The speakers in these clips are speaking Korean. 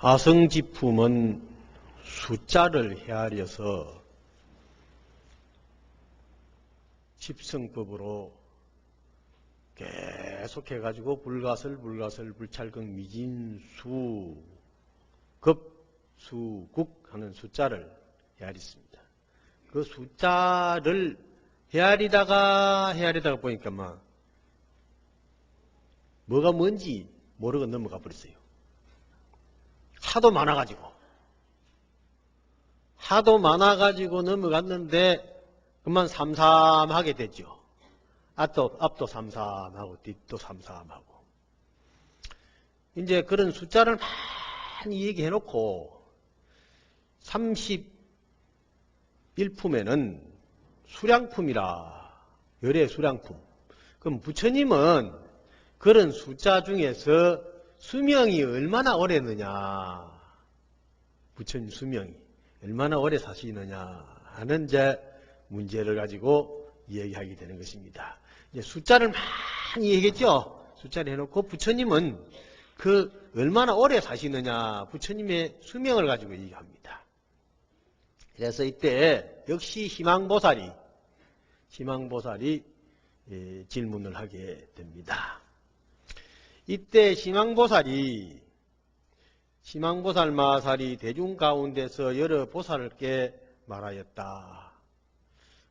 화성지품은 숫자를 헤아려서 집성법으로 계속해가지고 불가설, 불찰극, 미진수, 급, 수, 국 하는 숫자를 헤아렸습니다. 그 숫자를 헤아리다가 보니까 뭐가 뭔지 모르고 넘어가 버렸어요. 하도 많아가지고 넘어갔는데 그만 삼삼하게 됐죠. 앞도 삼삼하고 뒷도 삼삼하고. 이제 그런 숫자를 많이 얘기해놓고 31품에는 수량품이라, 열의 수량품. 그럼 부처님은 그런 숫자 중에서 수명이 얼마나 오래느냐, 부처님 수명이 얼마나 오래 사시느냐 하는 이제 문제를 가지고 얘기하게 되는 것입니다. 이제 숫자를 많이 얘기했죠. 숫자를 해놓고 부처님은 그 얼마나 오래 사시느냐, 부처님의 수명을 가지고 얘기합니다. 그래서 이때 역시 희망보살이 질문을 하게 됩니다. 이때 희망보살 마살이 대중 가운데서 여러 보살께 말하였다.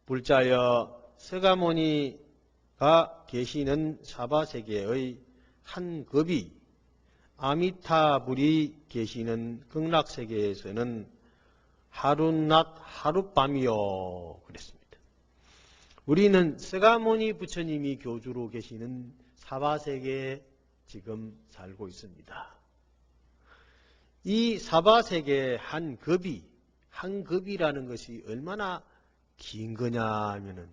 불자여 서가모니가 계시는 사바세계의 한 급이 아미타불이 계시는 극락세계에서는 하룻낮 하룻밤이요 그랬습니다. 우리는 서가모니 부처님이 교주로 계시는 사바세계에 지금 살고 있습니다. 이 사바세계의 한 급이라는 것이 얼마나 긴 거냐 하면은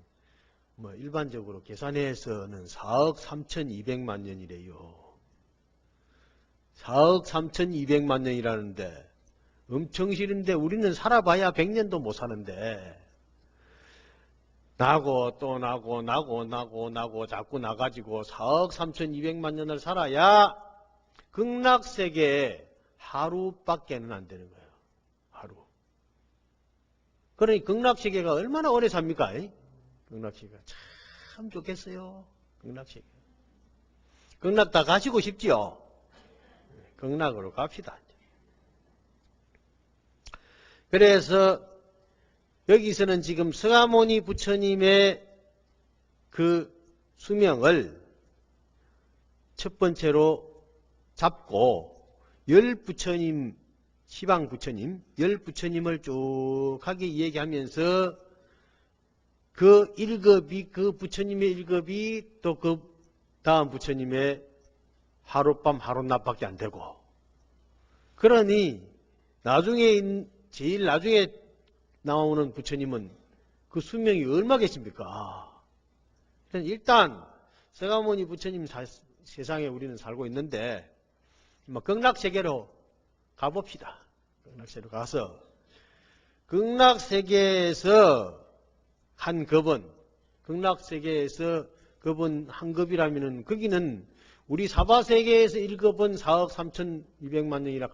일반적으로 계산해서는 4억 3,200만 년이래요. 4억 3,200만 년이라는데 엄청 싫은데 우리는 살아봐야 100년도 못 사는데 나고 또 나고 자꾸 나가지고 4억 3,200만 년을 살아야 극락세계에 하루밖에는 안 되는 거예요. 하루. 그러니 극락세계가 얼마나 오래 삽니까? 극락세계가 참 좋겠어요. 극락세계. 극락 다 가시고 싶지요? 극락으로 갑시다. 그래서 여기서는 지금 서가모니 부처님의 그 수명을 첫 번째로 잡고 시방부처님, 10부처님을 쭉 하게 얘기하면서 그 1급이, 그 부처님의 1급이 또 그 다음 부처님의 하룻밤, 하룻낮밖에 안 되고. 그러니 제일 나중에 나오는 부처님은 그 수명이 얼마겠습니까? 일단 서가모니 부처님 세상에 우리는 살고 있는데 극락세계로 가봅시다. 극락세계로 가서 극락세계에서 한 급은 한 급이라면은 거기는 우리 사바세계에서 1급은 4억 3,200만 년이라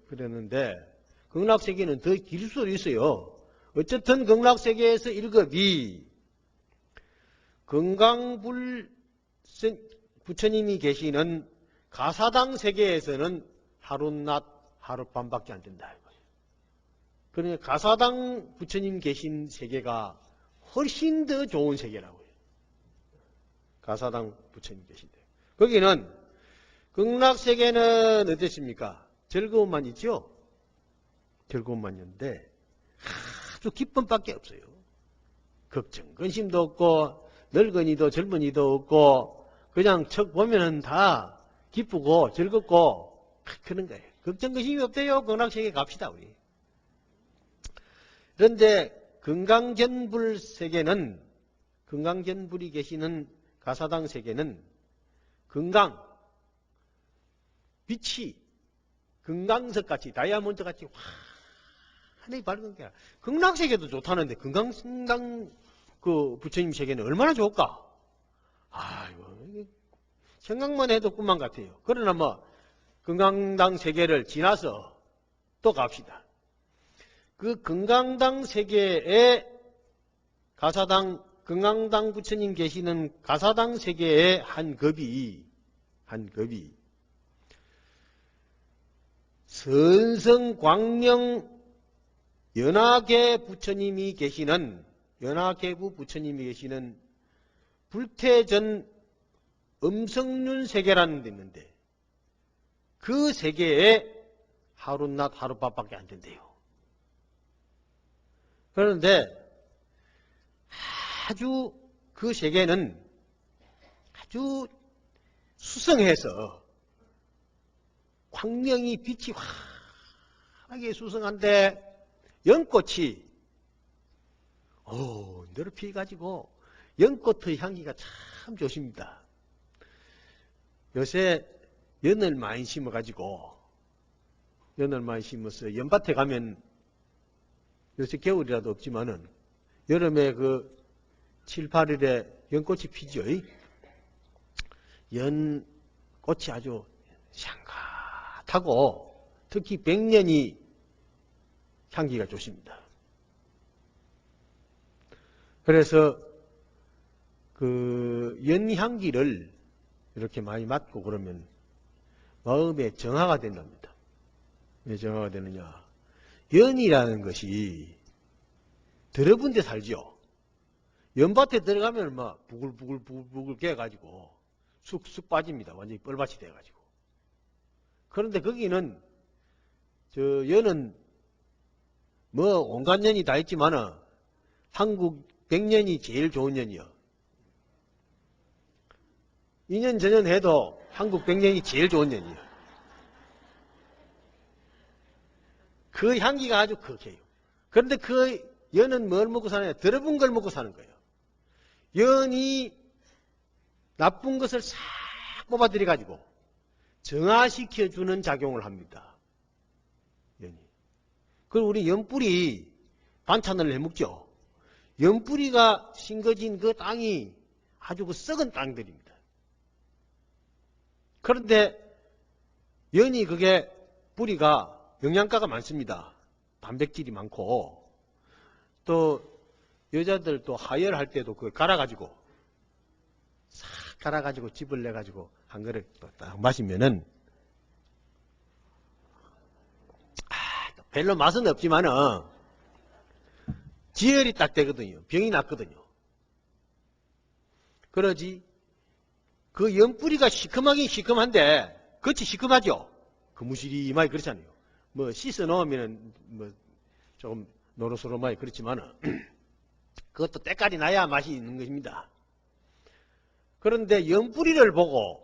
그랬는데 극락세계는 더 길 수도 있어요. 어쨌든 극락세계에서 1급이 건강불 부처님이 계시는 가사당 세계에서는 하룻낮 하룻밤밖에 안 된다. 그러니까 가사당 부처님 계신 세계가 훨씬 더 좋은 세계라고요. 가사당 부처님 계신데. 거기는 극락세계는 어땠습니까? 즐거움만 있죠? 즐거움만 있는데 아주 기쁨밖에 없어요. 걱정, 근심도 없고 늙은이도 젊은이도 없고 그냥 척 보면은 다 기쁘고 즐겁고 그런 거예요. 걱정, 근심이 없대요. 극락세계 갑시다 우리. 그런데 건강전불 세계는, 건강전불이 계시는 가사당 세계는 빛이 금강석같이 다이아몬드같이 환히 밝은 게 극락세계도 좋다는데 금강승당 그 부처님 세계는 얼마나 좋을까? 아이고 생각만 해도 꿈만 같아요. 그러나 금강당 세계를 지나서 또 갑시다. 그 금강당 세계에 가사당, 금강당 부처님 계시는 가사당 세계의 한 급이 선성광령 연화계 부처님이 계시는, 연화계부 부처님이 계시는 불태전 음성륜 세계라는 데 있는데 그 세계에 하룻낮 하룻밤밖에 안 된대요. 그런데 아주 그 세계는 아주 수성해서 광명이 빛이 환하게 수성한데 연꽃이 늘 피어가지고 연꽃의 향기가 참 좋습니다. 요새 연을 많이 심어가지고 연을 많이 심어서 연밭에 가면 요새 겨울이라도 없지만은 여름에 그 7, 8일에 연꽃이 피죠. 연꽃이 아주 향긋하고 특히 백년이 향기가 좋습니다. 그래서 그 연향기를 이렇게 많이 맡고 그러면 마음에 정화가 된답니다. 왜 정화가 되느냐? 연이라는 것이 더러운 데 살죠. 연밭에 들어가면 막 부글부글 깨가지고 쑥쑥 빠집니다. 완전히 뻘밭이 돼가지고. 그런데 거기는 연은 뭐 온갖 년이 다 있지만은 한국 백년이 제일 좋은 년이요. 2년 전년 해도 한국 백년이 제일 좋은 년이요. 그 향기가 아주 극해요. 그런데 그 연은 뭘 먹고 사느냐? 더러운 걸 먹고 사는 거예요. 연이 나쁜 것을 싹 뽑아들여가지고 정화시켜주는 작용을 합니다. 연이. 그리고 우리 연뿌리 반찬을 해먹죠. 연뿌리가 싱거진 그 땅이 아주 그 썩은 땅들입니다. 그런데 연이 그게 뿌리가 영양가가 많습니다. 단백질이 많고 또 여자들 또 하혈할 때도 그걸 갈아가지고 싹 갈아가지고 즙을 내가지고 한 그릇 딱 마시면은 별로 맛은 없지만은 지혈이 딱 되거든요. 병이 낫거든요. 그러지 그 연뿌리가 시큼하긴 시큼한데 겉이 시큼하죠. 그 무시리마이 그렇잖아요. 뭐 씻어 놓으면 뭐 조금 노릇노릇하게 그렇지만은 그것도 때깔이 나야 맛이 있는 것입니다. 그런데 연뿌리를 보고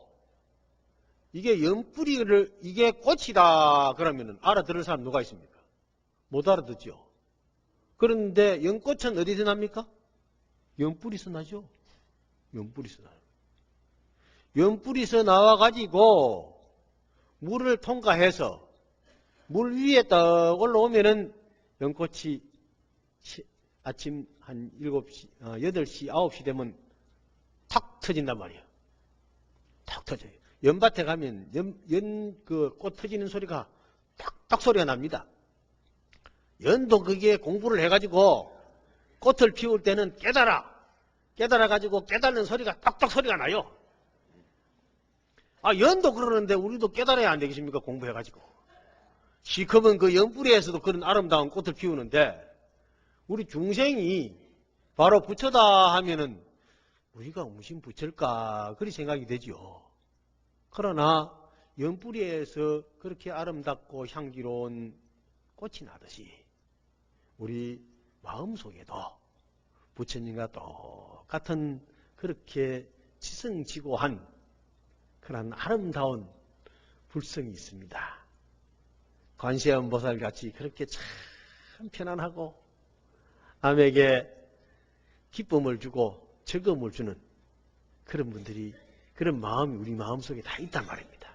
이게 연뿌리를 이게 꽃이다 그러면은 알아들을 사람 누가 있습니까? 못 알아듣죠. 그런데 연꽃은 어디서 납니까? 연뿌리에서 나죠. 연뿌리에서 나요. 연뿌리에서 나와가지고 물을 통과해서 물 위에 딱 올라오면은 연꽃이 아침 한 7시, 8시, 9시 되면 탁 터진단 말이에요. 탁 터져요. 연밭에 가면 그 꽃 터지는 소리가 탁탁 소리가 납니다. 연도 그게 공부를 해가지고 꽃을 피울 때는 깨달아가지고 깨닫는 소리가 탁탁 소리가 나요. 연도 그러는데 우리도 깨달아야 안 되겠습니까? 공부해가지고. 시커먼 그 연뿌리에서도 그런 아름다운 꽃을 피우는데 우리 중생이 바로 부처다 하면은 우리가 무슨 부처일까 그리 생각이 되죠. 그러나 연뿌리에서 그렇게 아름답고 향기로운 꽃이 나듯이 우리 마음속에도 부처님과 똑같은 그렇게 지성지고한 그런 아름다운 불성이 있습니다. 관세음보살같이 그렇게 참 편안하고 남에게 기쁨을 주고 즐거움을 주는 그런 분들이 그런 마음이 우리 마음속에 다 있단 말입니다.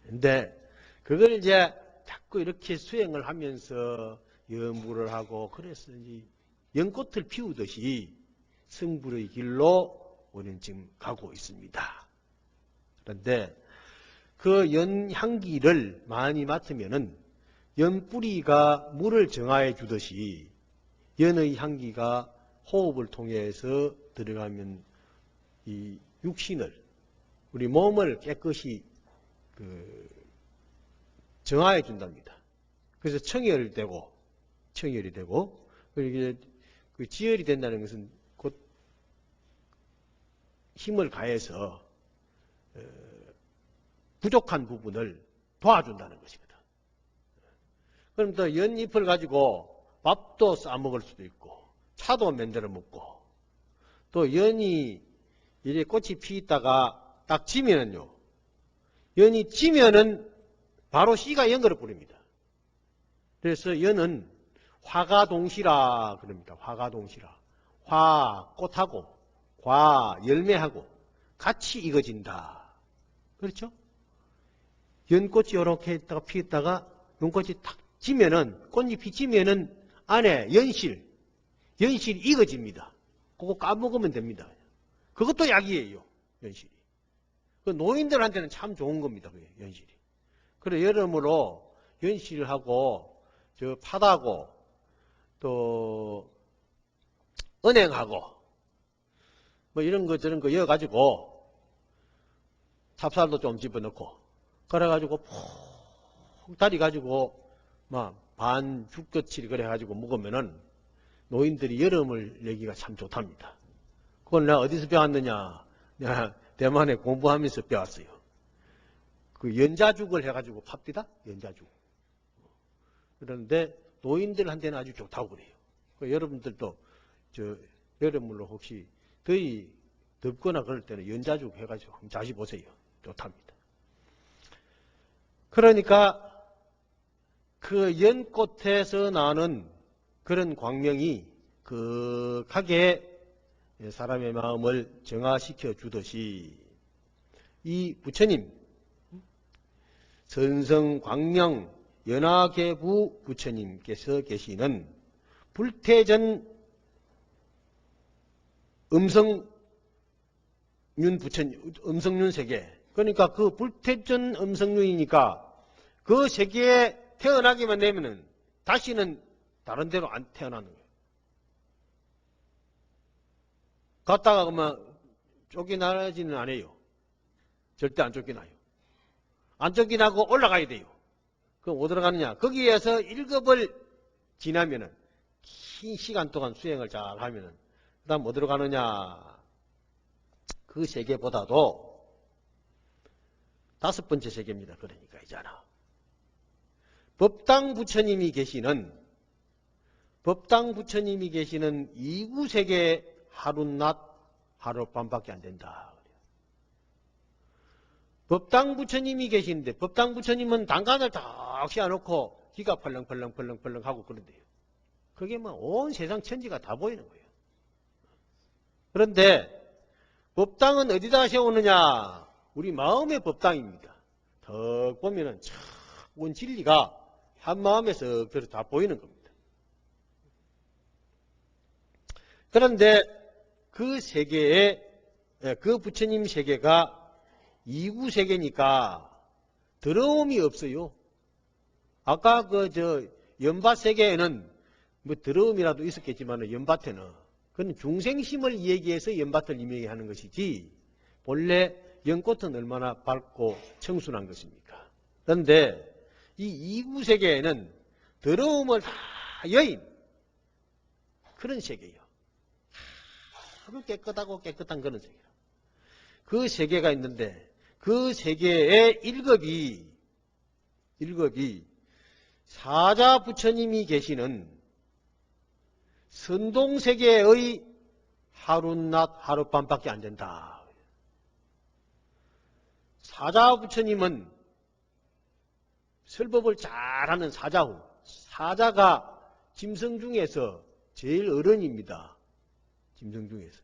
그런데 그걸 이제 자꾸 이렇게 수행을 하면서 염불을 하고 그래서 이제 연꽃을 피우듯이 성불의 길로 우리는 지금 가고 있습니다. 그런데 그 연 향기를 많이 맡으면은 연 뿌리가 물을 정화해 주듯이 연의 향기가 호흡을 통해서 들어가면 이 육신을, 우리 몸을 깨끗이 정화해 준답니다. 그래서 청열이 되고, 그리고 그 지혈이 된다는 것은 곧 힘을 가해서 부족한 부분을 도와준다는 것이거든. 그럼 또 연잎을 가지고 밥도 싸먹을 수도 있고, 차도 만들어 먹고, 또 연이 이제 꽃이 피있다가 딱 지면은요, 연이 지면은 바로 씨가 연거를 뿌립니다. 그래서 연은 화가동시라 그럽니다. 화가동시라. 화, 꽃하고, 과, 열매하고 같이 익어진다. 그렇죠? 연꽃이 이렇게 있다가 피었다가 연꽃이 탁 지면은, 꽃잎이 지면은 안에 연실이 익어집니다. 그거 까먹으면 됩니다. 그것도 약이에요, 연실이. 그 노인들한테는 참 좋은 겁니다, 그게, 연실이. 그래, 여러모로 연실하고, 파다고, 또, 은행하고, 뭐 이런 거 저런 거 이어가지고, 찹쌀도 좀 집어넣고, 그래가지고 푹 다리가지고, 막, 반 죽듯이 그래가지고 먹으면은, 노인들이 여름을 내기가 참 좋답니다. 그걸 내가 어디서 배웠느냐? 내가 대만에 공부하면서 배웠어요. 그 연자죽을 해가지고 팝디다? 연자죽. 그런데 노인들한테는 아주 좋다고 그래요. 여러분들도 여름물로 혹시 더위 덥거나 그럴 때는 연자죽 해가지고 한번 자시 보세요. 좋답니다. 그러니까 그 연꽃에서 나는 그런 광명이 극하게 사람의 마음을 정화시켜 주듯이 이 부처님, 선성광명 연화계부 부처님께서 계시는 불태전 음성윤 세계, 그러니까 그 불태전 음성윤이니까 그 세계에 태어나기만 되면은 다시는 다른 데로 안 태어나는 거예요. 갔다가 그러면 쫓겨나지는 않아요. 절대 안 쫓겨나요. 안 쫓겨나고 올라가야 돼요. 그럼 어디로 가느냐? 거기에서 1급을 지나면은 긴 시간 동안 수행을 잘 하면은 그 다음 어디로 가느냐? 그 세계보다도 5번째 세계입니다. 그러니까 있잖아. 법당 부처님이 계시는 이구세계 하룻낮 하룻밤밖에 안 된다. 법당 부처님이 계시는데 법당 부처님은 단간을 딱 씌워놓고 기가 펄렁펄렁 하고 그런데요. 그게 뭐 온 세상 천지가 다 보이는 거예요. 그런데 법당은 어디다 세우느냐? 우리 마음의 법당입니다. 더 보면은 온 진리가 한 마음에서 다 보이는 겁니다. 그런데 그 세계에, 그 부처님 세계가 이구 세계니까 더러움이 없어요. 아까 연밭 세계에는 뭐 더러움이라도 있었겠지만 연밭에는 그건 중생심을 얘기해서 연밭을 이야기하는 것이지 본래 연꽃은 얼마나 밝고 청순한 것입니까? 그런데 이 이구 세계에는 더러움을 다 여인 그런 세계예요. 아주 깨끗하고 깨끗한 그런 세계. 그 세계가 있는데 그 세계의 1급이 사자 부처님이 계시는 선동세계의 하룻낮 하룻밤밖에 안 된다. 사자 부처님은 설법을 잘하는 사자후, 사자가 짐승 중에서 제일 어른입니다. 짐승 중에서.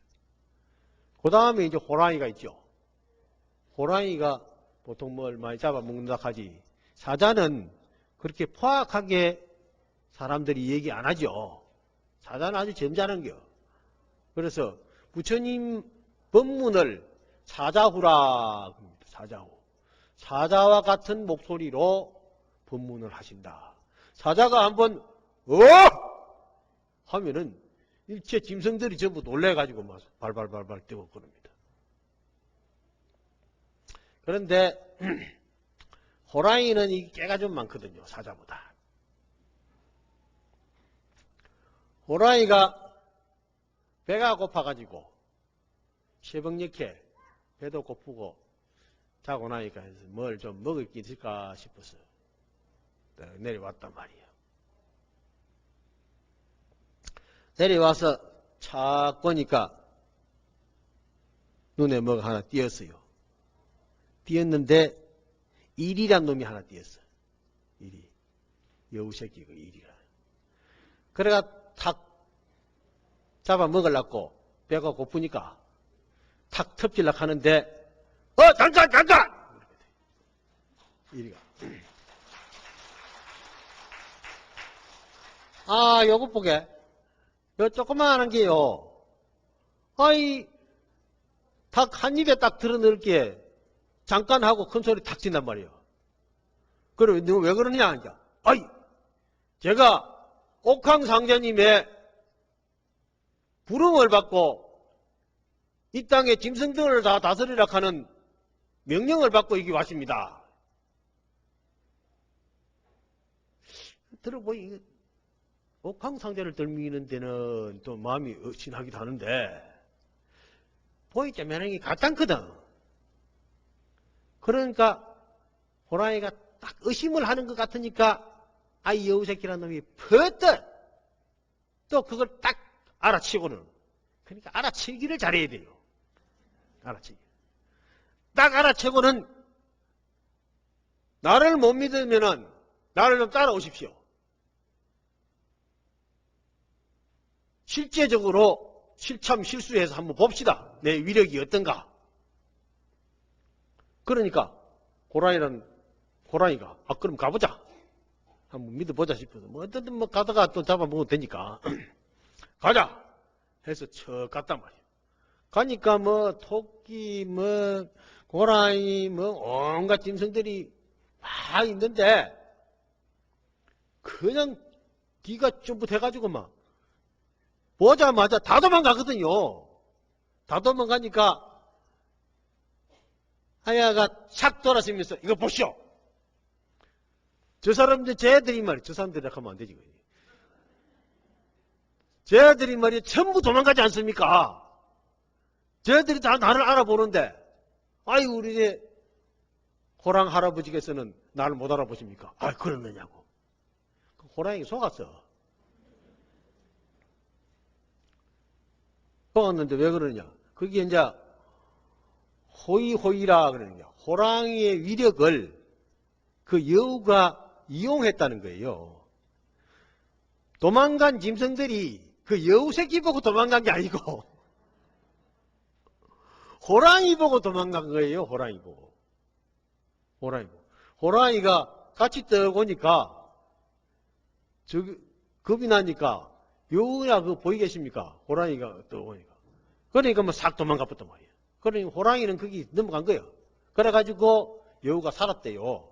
그 다음에 이제 호랑이가 있죠. 호랑이가 보통 뭘 많이 잡아먹는다 하지. 사자는 그렇게 포악하게 사람들이 얘기 안 하죠. 사자는 아주 점잖은겨. 그래서 부처님 법문을 사자후라 그럽니다. 사자후. 사자와 같은 목소리로 법문을 하신다. 사자가 한번 하면은 일체 짐승들이 전부 놀래가지고 막 발발발발 뛰고 그럽니다. 그런데 호랑이는 이 깨가 좀 많거든요. 사자보다. 호랑이가 배가 고파가지고 새벽녘에 배도 고프고 자고 나니까 뭘 좀 먹을 게 있을까 싶어서 내려왔단 말이에요. 내려와서 착 보니까 눈에 뭐가 하나 띄었어요. 띄었는데 일이란 놈이 하나 띄었어. 일이. 여우새끼가 일이라. 그래가 탁 잡아 먹으려고 배가 고프니까 탁 텁질락 하는데 잠깐! 일이가. 요것 보게. 요 조그마한 게요. 닭 한 입에 딱 들어 넣을게 잠깐 하고 큰 소리 탁 친단 말이에요. 그래, 너 왜 그러냐, 이제. 제가 옥황상제님의 부름을 받고 이 땅의 짐승들을 다 다스리라 하는 명령을 받고 여기 왔습니다. 들어보니 옥황상제를 들미는 데는 또 마음이 의심하기도 하는데 보이자 면행이 가짠거든. 그러니까 호랑이가 딱 의심을 하는 것 같으니까 이 여우새끼라는 놈이 퍼뜩 또 그걸 딱 알아치고는, 그러니까 알아치기를 잘해야 돼요. 알아치기. 딱 알아채고는 나를 못 믿으면은 나를 좀 따라오십시오. 실제적으로 실수해서 한번 봅시다. 내 위력이 어떤가. 그러니까 호랑이가 그럼 가보자. 한번 믿어보자 싶어서 어쨌든 가다가 또 잡아먹어도 되니까 가자 해서 척 갔단 말이에요. 가니까 토끼 고라니 온갖 짐승들이 막 있는데 그냥 뒤가 쭈긋해가지고 보자마자 다 도망가거든요. 다 도망가니까 하야가 착 돌아서면서 이거 보시오. 저 사람들 쟤들이 말이야. 저 사람들이 하면 안 되지. 쟤들이 말이야. 전부 도망가지 않습니까? 쟤들이 다 나를 알아보는데 우리 이제 호랑 할아버지께서는 나를 못 알아보십니까? 그러느냐고. 호랑이 속았어. 속았는데 왜 그러냐? 그게 이제 호이호이라 그러느냐. 호랑이의 위력을 그 여우가 이용했다는 거예요. 도망간 짐승들이 그 여우 새끼 보고 도망간 게 아니고 호랑이 보고 도망간 거예요. 호랑이 보고. 호랑이가 같이 떠오니까 겁이 나니까 여우야 그거 보이 계십니까? 호랑이가 떠오니까. 그러니까 싹 도망가 봤단 말이에요. 그러니까 호랑이는 거기 넘어간 거예요. 그래가지고 여우가 살았대요.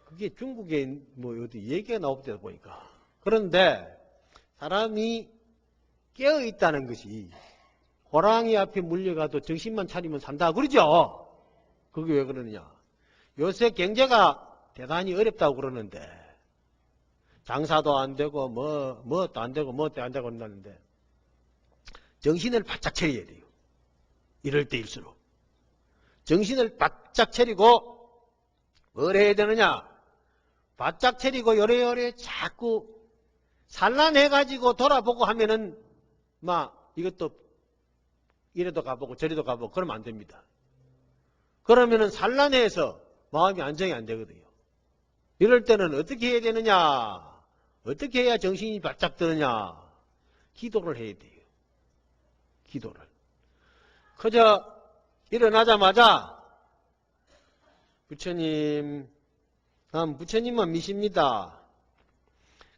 그게 중국에 어디 얘기가 나오다 보니까. 그런데 사람이 깨어있다는 것이 호랑이 앞에 물려가도 정신만 차리면 산다 그러죠. 그게 왜 그러느냐. 요새 경제가 대단히 어렵다고 그러는데 장사도 안 되고 뭐도 안 되고 뭐도 안 되고 그런다는데 정신을 바짝 차려야 돼요. 이럴 때일수록. 정신을 바짝 차리고 뭘 해야 되느냐. 바짝 차리고 요래요래 자꾸 산란해가지고 돌아보고 하면은 이것도 이래도 가보고 저래도 가보고 그러면 안 됩니다. 그러면은 산란해서 마음이 안정이 안 되거든요. 이럴 때는 어떻게 해야 되느냐. 어떻게 해야 정신이 바짝 드느냐. 기도를 해야 돼요. 기도를. 그저 일어나자마자 부처님, 난 부처님만 믿습니다.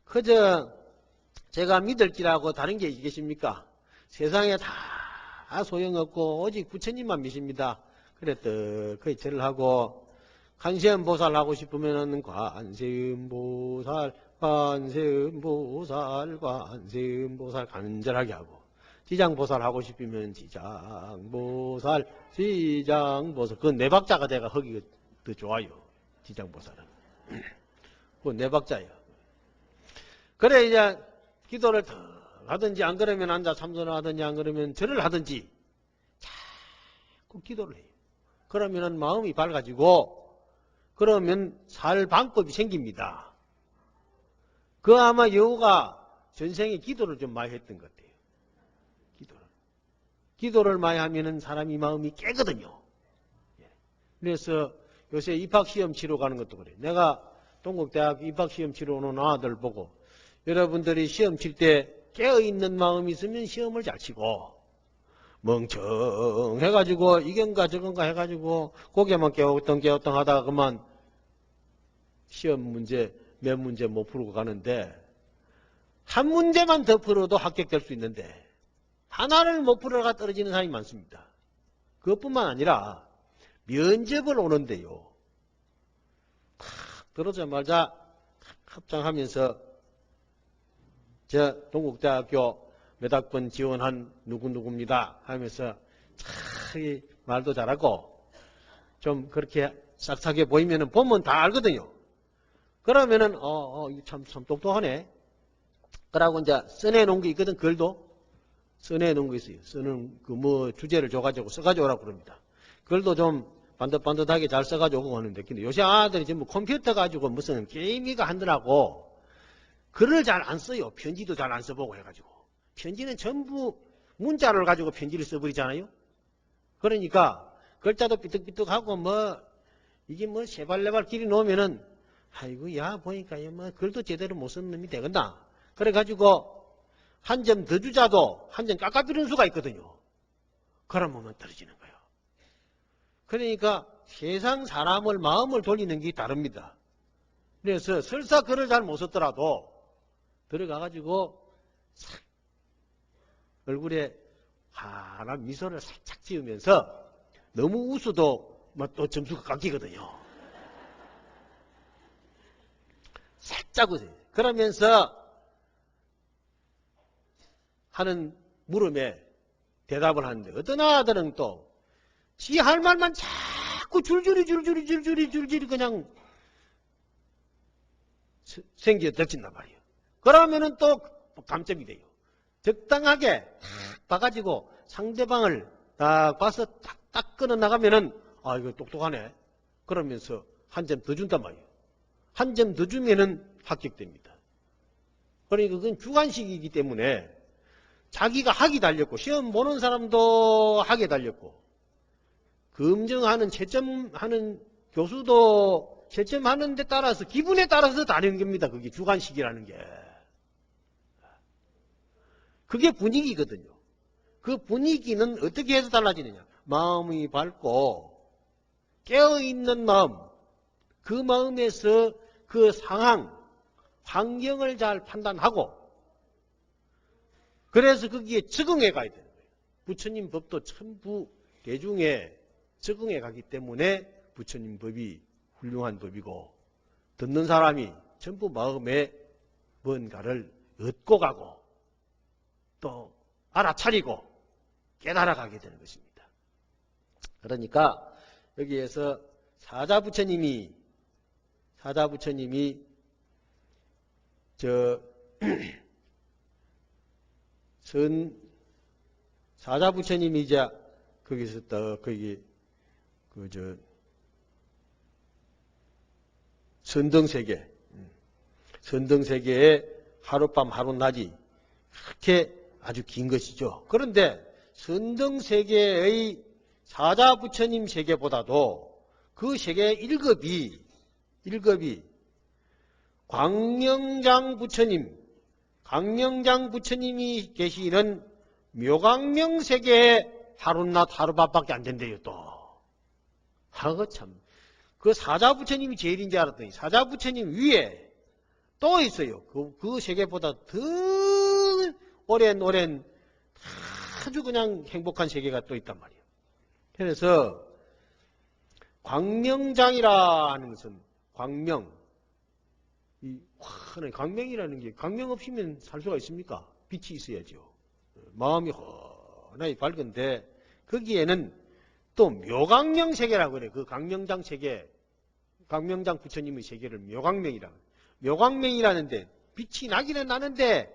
그저 제가 믿을 기라고 다른 게 계십니까? 세상에 다 소용없고 오직 부처님만 믿습니다. 그래 떡하니 절을 하고 관세음보살 하고 싶으면은 관세음보살 간절하게 하고, 지장보살 하고 싶으면 지장보살. 그건 네 박자가 돼가 하기가 더 좋아요. 지장보살은. 그건 네 박자예요. 그래 이제 기도를 더 하든지 안 그러면 앉아 참선을 하든지 안 그러면 절을 하든지 자꾸 기도를 해요. 그러면은 마음이 밝아지고 그러면 살 방법이 생깁니다. 그 아마 여우가 전생에 기도를 좀 많이 했던 것 같아요. 기도를 많이 하면은 사람이 마음이 깨거든요. 그래서 요새 입학시험 치러 가는 것도 그래요. 내가 동국대학 입학시험 치러 오는 아들 보고 여러분들이 시험 칠 때 깨어있는 마음이 있으면 시험을 잘 치고 멍청해가지고 이건가 저건가 해가지고 고개만 깨우뚱 하다가 그만 시험 문제 몇 문제 못 풀고 가는데 한 문제만 더 풀어도 합격될 수 있는데 하나를 못 풀어가 떨어지는 사람이 많습니다. 그것뿐만 아니라 면접을 오는데요. 탁 들어오자마자 합장하면서 저 동국대학교 몇 학번 지원한 누구누구입니다 하면서 참 말도 잘하고 좀 그렇게 싹싹해 보이면은 보면 다 알거든요. 그러면은 참 똑똑하네. 그러고 이제 써내놓은 게 있거든. 글도 써내놓은 거 있어요. 쓰는 그 뭐 주제를 줘가지고 써가지고 오라고 그럽니다. 글도 좀 반듯반듯하게 잘 써가지고 하는데, 근데 요새 아들이 전부 컴퓨터 가지고 무슨 게임이가 한다라고 글을 잘 안 써요. 편지도 잘 안 써보고 해가지고. 편지는 전부 문자를 가지고 편지를 써버리잖아요. 그러니까 글자도 삐뚤삐뚤하고 이게 세발네발 길이 놓으면은 아이고 야 보니까 글도 제대로 못 쓰는 놈이 되겠나. 그래가지고 한 점 더 주자도 한 점 깎아주는 수가 있거든요. 그러면 떨어지는 거예요. 그러니까 세상 사람을 마음을 돌리는 게 다릅니다. 그래서 설사 글을 잘 못 썼더라도 들어가가지고 얼굴에 환한 미소를 살짝 지으면서 너무 웃어도 또 점수가 깎이거든요. 살짝 웃어요. 그러면서 하는 물음에 대답을 하는데 어떤 아들은 또 지 할 말만 자꾸 줄줄이 그냥 생기어 덮친단 말이에요. 그러면은 또 감점이 돼요. 적당하게 딱 봐가지고 상대방을 딱 봐서 딱딱 끊어 나가면은 이거 똑똑하네. 그러면서 한 점 더 준단 말이에요. 한 점 더 주면은 합격됩니다. 그러니까 그건 주관식이기 때문에 자기가 학이 달렸고 시험 보는 사람도 학에 달렸고 검증하는 채점하는 교수도 채점하는 데 따라서 기분에 따라서 다른 겁니다. 그게 주관식이라는 게. 그게 분위기거든요. 그 분위기는 어떻게 해서 달라지느냐. 마음이 밝고 깨어있는 마음, 그 마음에서 그 상황, 환경을 잘 판단하고 그래서 거기에 적응해 가야 되는 거예요. 부처님 법도 전부 대중에 적응해 가기 때문에 부처님 법이 훌륭한 법이고 듣는 사람이 전부 마음에 뭔가를 얻고 가고 또 알아차리고 깨달아가게 되는 것입니다. 그러니까 여기에서 사자부처님이 사자부처님이 이제 거기서 또 거기 선등세계에 하룻밤 하룻낮이 그렇게 아주 긴 것이죠. 그런데 선등세계의 사자부처님 세계보다도 그 세계 1급이 광명장 부처님이 계시는 묘광명 세계에 하룻낮 하룻밤밖에 안 된대요. 또 참 그 사자부처님이 제일인 줄 알았더니 사자부처님 위에 또 있어요. 그 세계보다 더 오랜 아주 그냥 행복한 세계가 또 있단 말이에요. 그래서 광명장이라는 것은 광명. 이 환한 광명이라는 게 광명 없이면 살 수가 있습니까? 빛이 있어야죠. 마음이 환하게 밝은데 거기에는 또 묘광명 세계라고 그래. 그 광명장 세계, 광명장 부처님의 세계를 묘광명이라고. 묘광명이라는데 빛이 나기는 나는데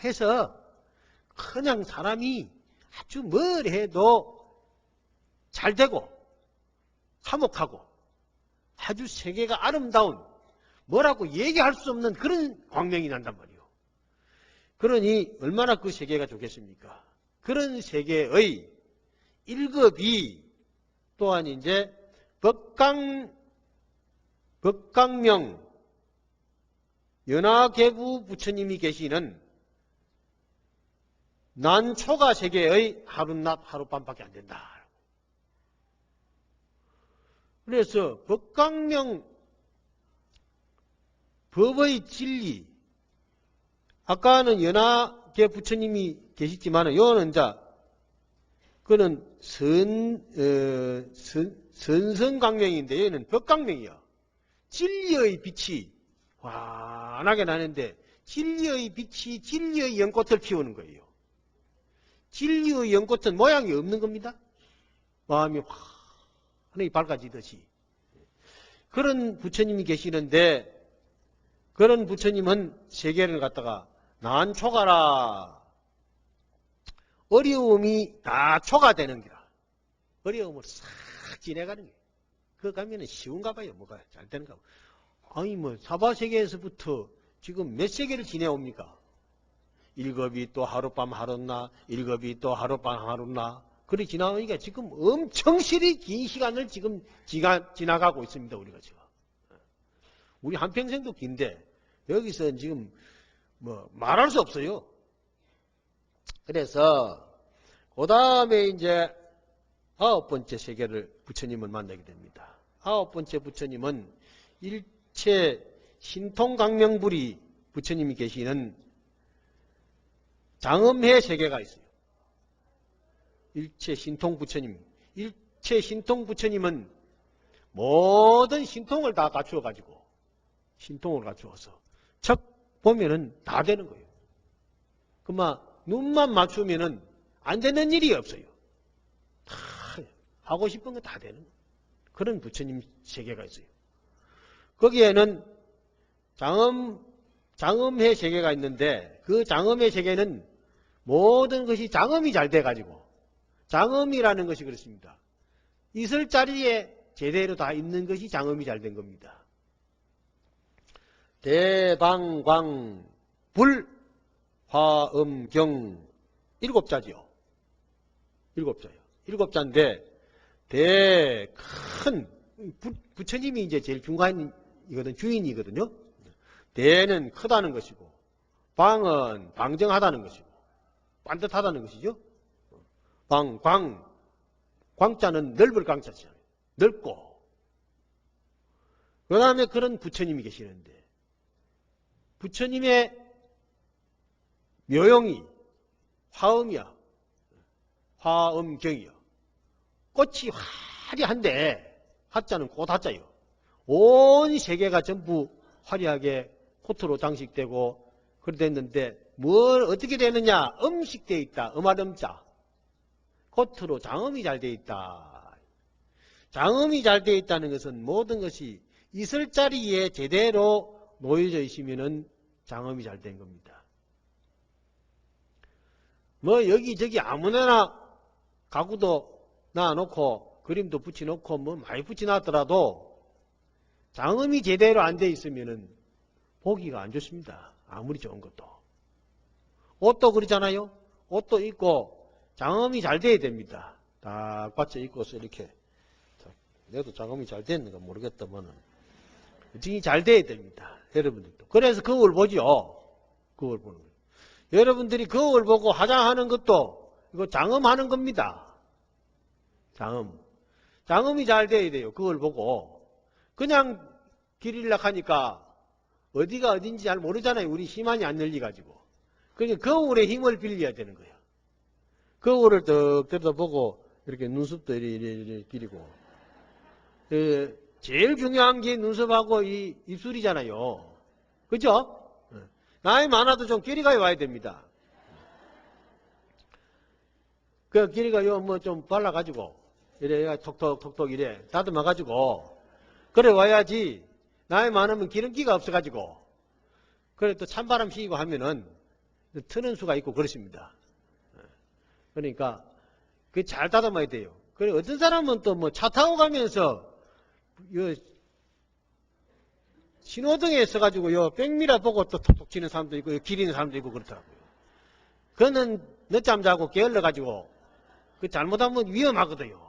묘해서 그냥 사람이 아주 뭘 해도 잘 되고 화목하고 아주 세계가 아름다운 뭐라고 얘기할 수 없는 그런 광명이 난단 말이에요. 그러니 얼마나 그 세계가 좋겠습니까? 그런 세계의 1급이 또한 이제 법강명 연화계부 부처님이 계시는 난초가 세계의 하룻낮 하룻밤밖에 안 된다. 그래서 법강명 법의 진리, 아까는 연화계 부처님이 계시지만 요는 이제 그는 선성광명인데 얘는 법광명이야. 진리의 빛이 환하게 나는데 진리의 빛이 진리의 연꽃을 피우는 거예요. 진리의 연꽃은 모양이 없는 겁니다. 마음이 환하게 밝아지듯이. 그런 부처님이 계시는데 그런 부처님은 세계를 갖다가 난초가라. 어려움이 다 초가 되는 기라. 어려움을 싹 지내가는 게. 그거 가면은 쉬운가 봐요. 뭐가 잘 되는가 봐. 아니 뭐 사바세계에서부터 지금 몇 세계를 지내옵니까? 1급이 또 하룻밤 하룻나, 1급이 또 하룻밤 하룻나. 그렇게 지나오니까 지금 엄청 실이 긴 시간을 지금 지나가고 있습니다. 우리가 지금. 우리 한평생도 긴데 여기서 지금 뭐 말할 수 없어요. 그래서 그 다음에 이제 9번째 세계를 부처님을 만나게 됩니다. 9번째 부처님은 일체 신통강명불이 부처님이 계시는 장엄해 세계가 있어요. 일체 신통 부처님. 일체 신통 부처님은 모든 신통을 다 갖추어 가지고 신통을 갖추어서 척 보면은 다 되는 거예요. 그만 눈만 맞추면은 안 되는 일이 없어요. 다 하고 싶은 거 다 되는 그런 부처님 세계가 있어요. 거기에는 장엄해 세계가 있는데 그 장엄해 세계는 모든 것이 장엄이 잘 돼가지고 장엄이라는 것이 그렇습니다. 있을 자리에 제대로 다 있는 것이 장엄이 잘 된 겁니다. 대방광 불 화음경 7자지요. 7자요. 7자인데 큰 부처님이 이제 제일 중간이거든, 주인이거든요. 대는 크다는 것이고 방은 방정하다는 것이고 반듯하다는 것이죠. 광자는 넓을 광자잖아요. 넓고. 그 다음에 그런 부처님이 계시는데 부처님의 묘용이 화음이야. 화음경이야. 꽃이 화려한데 화자는 꽃화자요. 온 세계가 전부 화려하게 코트로 장식되고 그렇게 됐는데 뭘 어떻게 되느냐? 음식되어 있다. 음화음자. 코트로 장음이 잘 되어 있다. 장음이 잘 되어 있다는 것은 모든 것이 있을 자리에 제대로 놓여져 있으면은 장음이 잘 된 겁니다. 뭐 여기저기 아무데나 가구도 놔놓고 그림도 붙여놓고 뭐 많이 붙여놨더라도 장음이 제대로 안 돼 있으면은 보기가 안 좋습니다. 아무리 좋은 것도. 옷도 그러잖아요. 옷도 입고 장음이 잘 돼야 됩니다. 딱 받쳐 입고서 이렇게. 내도 장음이 잘 됐는가 모르겠다만은 정이 잘 돼야 됩니다. 여러분들도. 그래서 거울 보죠. 거울 보는 거예요. 여러분들이 거울 보고 화장하는 것도 이거 장음하는 겁니다. 장음. 장음이 잘 돼야 돼요. 거울 보고. 그냥 길일락 하니까 어디가 어딘지 잘 모르잖아요. 우리 힘안이 안 열려가지고. 그러니까 거울에 힘을 빌려야 되는 거예요. 거울을 딱 들여다보고 이렇게 눈썹도 이렇게 기리고 제일 중요한 게 눈썹하고 이 입술이잖아요. 그죠? 나이 많아도 좀 길이가 와야 됩니다. 그 길이가 요 뭐 좀 발라가지고 이래 톡톡톡톡 이래 다듬어가지고 그래 와야지. 나이 많으면 기름기가 없어가지고 그래 또 찬바람 휘고 하면은 트는 수가 있고 그렇습니다. 그러니까 그 잘 다듬어야 돼요. 그래 어떤 사람은 또 뭐 차 타고 가면서 요 신호등에 있어가지고 요 백미러 보고 또 톡톡 치는 사람도 있고 기리는 사람도 있고 그렇더라고요. 그거는 늦잠 자고 게을러가지고 그 잘못하면 위험하거든요.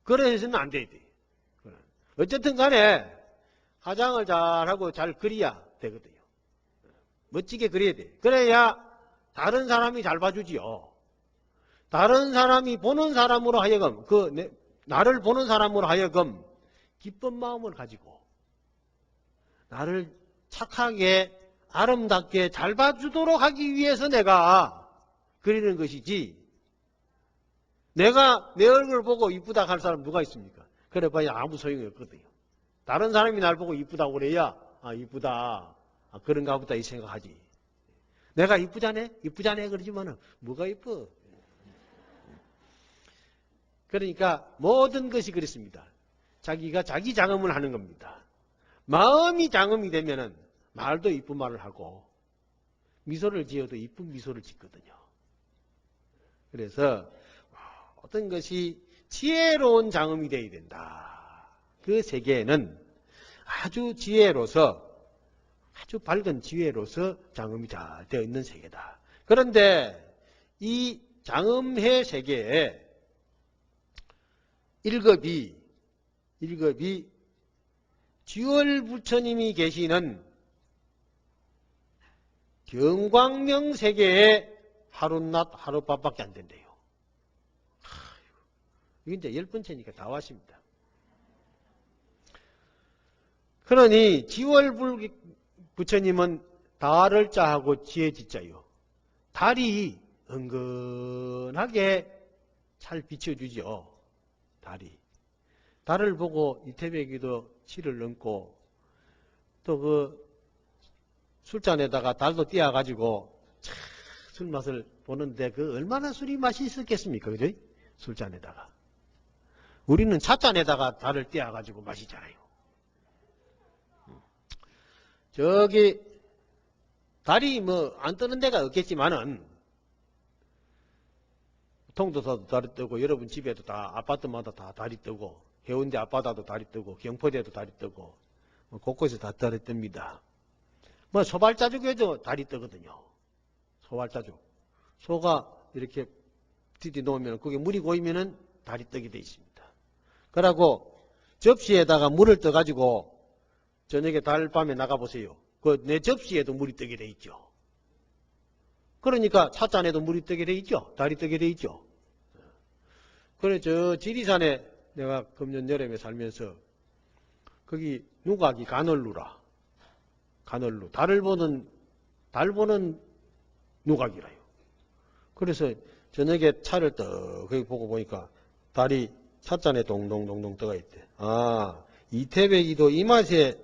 그래서는 안 돼야 돼. 어쨌든 간에 화장을 잘하고 잘 그려야 되거든요. 멋지게 그려야 돼. 그래야 다른 사람이 잘 봐주지요. 다른 사람이 보는 사람으로 하여금 나를 보는 사람으로 하여금 기쁜 마음을 가지고 나를 착하게 아름답게 잘 봐주도록 하기 위해서 내가 그리는 것이지 내가 내 얼굴 보고 이쁘다 할 사람 누가 있습니까? 그래 봐야 아무 소용이 없거든요. 다른 사람이 날 보고 이쁘다고 그래야 이쁘다 그런가 보다 이 생각하지. 내가 이쁘자네? 이쁘자네 그러지만은 뭐가 이뻐? 그러니까 모든 것이 그렇습니다. 자기가 자기 장엄을 하는 겁니다. 마음이 장엄이 되면은 말도 이쁜 말을 하고 미소를 지어도 이쁜 미소를 짓거든요. 그래서 어떤 것이 지혜로운 장엄이 되어야 된다. 그 세계에는 아주 지혜로서 아주 밝은 지혜로서 장엄이 잘 되어 있는 세계다. 그런데 이 장엄의 세계에 1급이 지월 부처님이 계시는 경광명 세계에 하룻낮 하룻밤밖에 안 된대요. 이게 이제 10번째니까 다 왔습니다. 그러니 지월 부처님은 달을 자하고 지혜 지자요. 달이 은근하게 잘 비춰주죠. 달을 보고 이태백이도 치를 넘고 또 그 술잔에다가 달도 띄어가지고 술 맛을 보는데 그 얼마나 술이 맛있었겠습니까? 그죠? 술잔에다가. 우리는 찻잔에다가 달을 띄어가지고 마시잖아요. 저기 달이 뭐 안 뜨는 데가 없겠지만은 통도사도 달이 뜨고 여러분 집에도 다 아파트마다 다 달이 뜨고 해운대 앞바다도 달이 뜨고 경포대도 달이 뜨고 곳곳에 다 달이 뜹니다. 뭐 소발자죽에도 달이 뜨거든요. 소발자죽. 소가 이렇게 디디 놓으면 그게 물이 고이면은 달이 뜨게 돼 있습니다. 그러고 접시에다가 물을 떠가지고 저녁에 달밤에 나가보세요. 그 내 접시에도 물이 뜨게 돼 있죠. 그러니까 찻잔에도 물이 뜨게 돼 있죠. 달이 뜨게 돼 있죠. 그래 저 지리산에 내가 금년 여름에 살면서 거기 누각이 가널루라. 가널루. 달 보는 누각이라요. 그래서 저녁에 차를 떡 거기 보고 보니까 달이 찻잔에 동동동동 떠가 있대. 이태백이도 이 맛에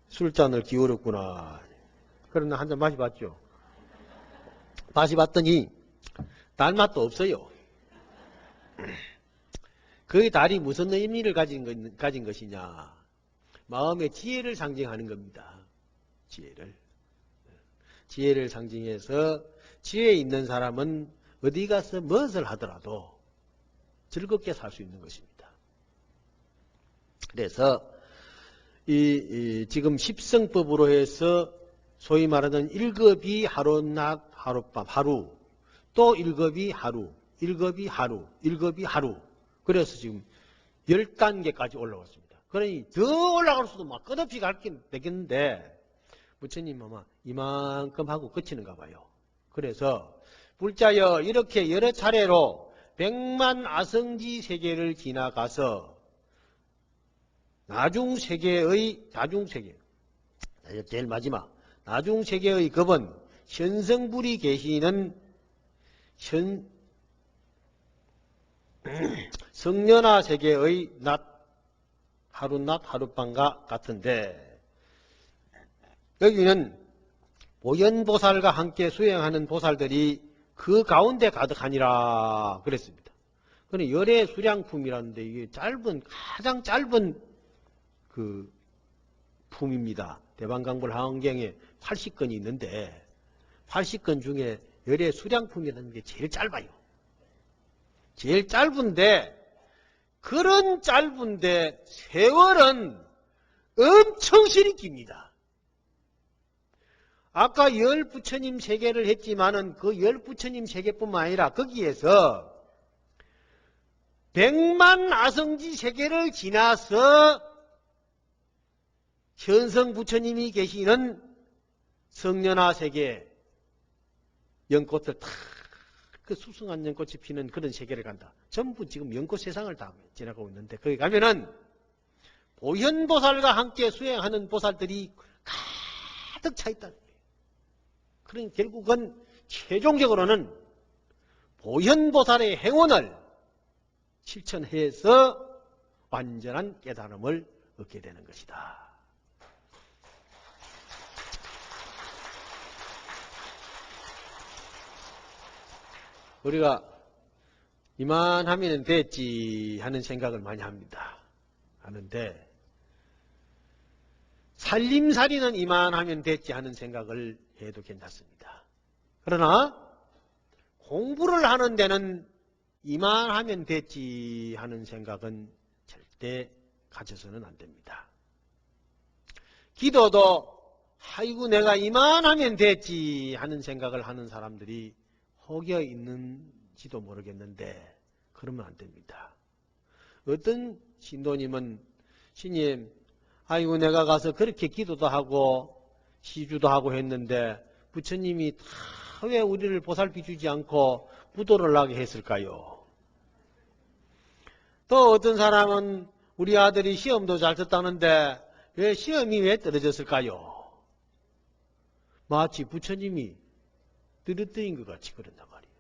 술잔을 기울였구나. 그러나 한 잔 마셔봤죠. 마셔봤더니 달 맛도 없어요. 그 달이 무슨 의미를 가진 것이냐. 마음의 지혜를 상징하는 겁니다. 지혜를 상징해서 지혜 있는 사람은 어디 가서 무엇을 하더라도 즐겁게 살 수 있는 것입니다. 그래서 지금 십성법으로 해서 소위 말하는 1급이 하룻낮 하룻밤 하루 또 1급이 하루 1급이 하루 1급이 하루 그래서 지금 10단계까지 올라왔습니다. 그러니 더 올라갈 수도 막 끝없이 갈긴 되겠는데 부처님 아마 이만큼 하고 그치는가 봐요. 그래서 불자여 이렇게 여러 차례로 100만 아성지 세계를 지나가서 나중세계 제일 마지막 나중세계의 급은 현성불이 계시는 성년아 세계의 낮 하룻낮 하룻밤과 같은데 여기는 보현보살과 함께 수행하는 보살들이 그 가운데 가득하니라 그랬습니다. 그는 열의 수량품이라는데 이게 가장 짧은 그 품입니다. 대방강불 하원경에 80건이 있는데 80건 중에 열의 수량품이라는 게 제일 짧아요. 제일 짧은데 그런 짧은데 세월은 엄청 실이 깁니다. 아까 열 부처님 세계를 했지만은 그 열 부처님 세계뿐만 아니라 거기에서 100만 아성지 세계를 지나서 현성 부처님이 계시는 성년화 세계 연꽃을 탁 그 숲승한 연꽃이 피는 그런 세계를 간다. 전부 지금 연꽃 세상을 다 지나가고 있는데 거기 가면은 보현보살과 함께 수행하는 보살들이 가득 차 있다는 거예요. 그러니 결국은 최종적으로는 보현보살의 행원을 실천해서 완전한 깨달음을 얻게 되는 것이다. 우리가 이만하면 됐지 하는 생각을 많이 합니다. 하는데 살림살이는 이만하면 됐지 하는 생각을 해도 괜찮습니다. 그러나 공부를 하는 데는 이만하면 됐지 하는 생각은 절대 가져서는 안 됩니다. 기도도 아이고 내가 이만하면 됐지 하는 생각을 하는 사람들이 혹여 있는지도 모르겠는데 그러면 안 됩니다. 어떤 신도님은 신님 아이고 내가 가서 그렇게 기도도 하고 시주도 하고 했는데 부처님이 다 왜 우리를 보살피 주지 않고 부도를 나게 했을까요? 또 어떤 사람은 우리 아들이 시험도 잘 쳤다는데 왜 시험이 왜 떨어졌을까요? 마치 부처님이 떨어뜨린 것 같이 그런단 말이에요.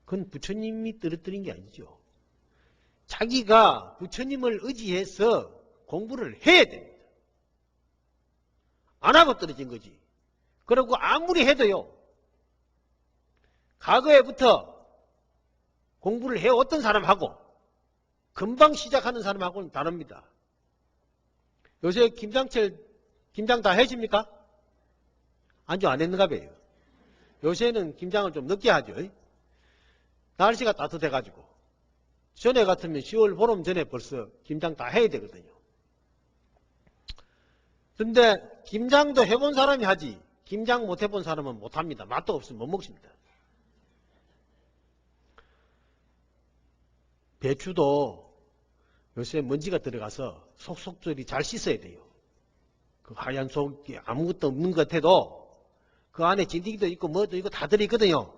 그건 부처님이 떨어뜨린 게 아니죠. 자기가 부처님을 의지해서 공부를 해야 됩니다. 안 하고 떨어진 거지. 그리고 아무리 해도요. 과거에부터 공부를 해왔던 사람하고 금방 시작하는 사람하고는 다릅니다. 요새 김장 다 해십니까? 안주 안 했는가 봐요. 요새는 김장을 좀 늦게 하죠. 날씨가 따뜻해가지고. 전에 같으면 10월 보름 전에 벌써 김장 다 해야 되거든요. 근데 김장도 해본 사람이 하지 김장 못 해본 사람은 못합니다. 맛도 없으면 못 먹습니다. 배추도 요새 먼지가 들어가서 속속들이 잘 씻어야 돼요. 그 하얀 속이 아무것도 없는 것 같아도 그 안에 진드기도 있고 뭐도 있고 다 들어있거든요.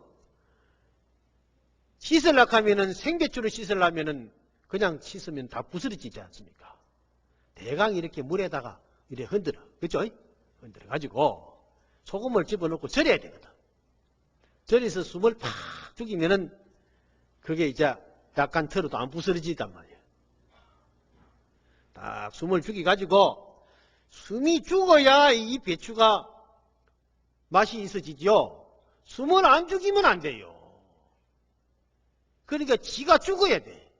씻으려고 하면은 생배추를 씻으려면은 그냥 씻으면 다 부스러지지 않습니까? 대강 이렇게 물에다가 이렇게 흔들어. 그렇죠? 흔들어 가지고 소금을 집어넣고 절여야 되거든. 절여서 숨을 팍 죽이면은 그게 이제 약간 털어도 안 부스러지단 말이에요. 딱 숨을 죽여가지고 숨이 죽어야 이 배추가 맛이 있어지죠. 숨을 안 죽이면 안 돼요. 그러니까 지가 죽어야 돼.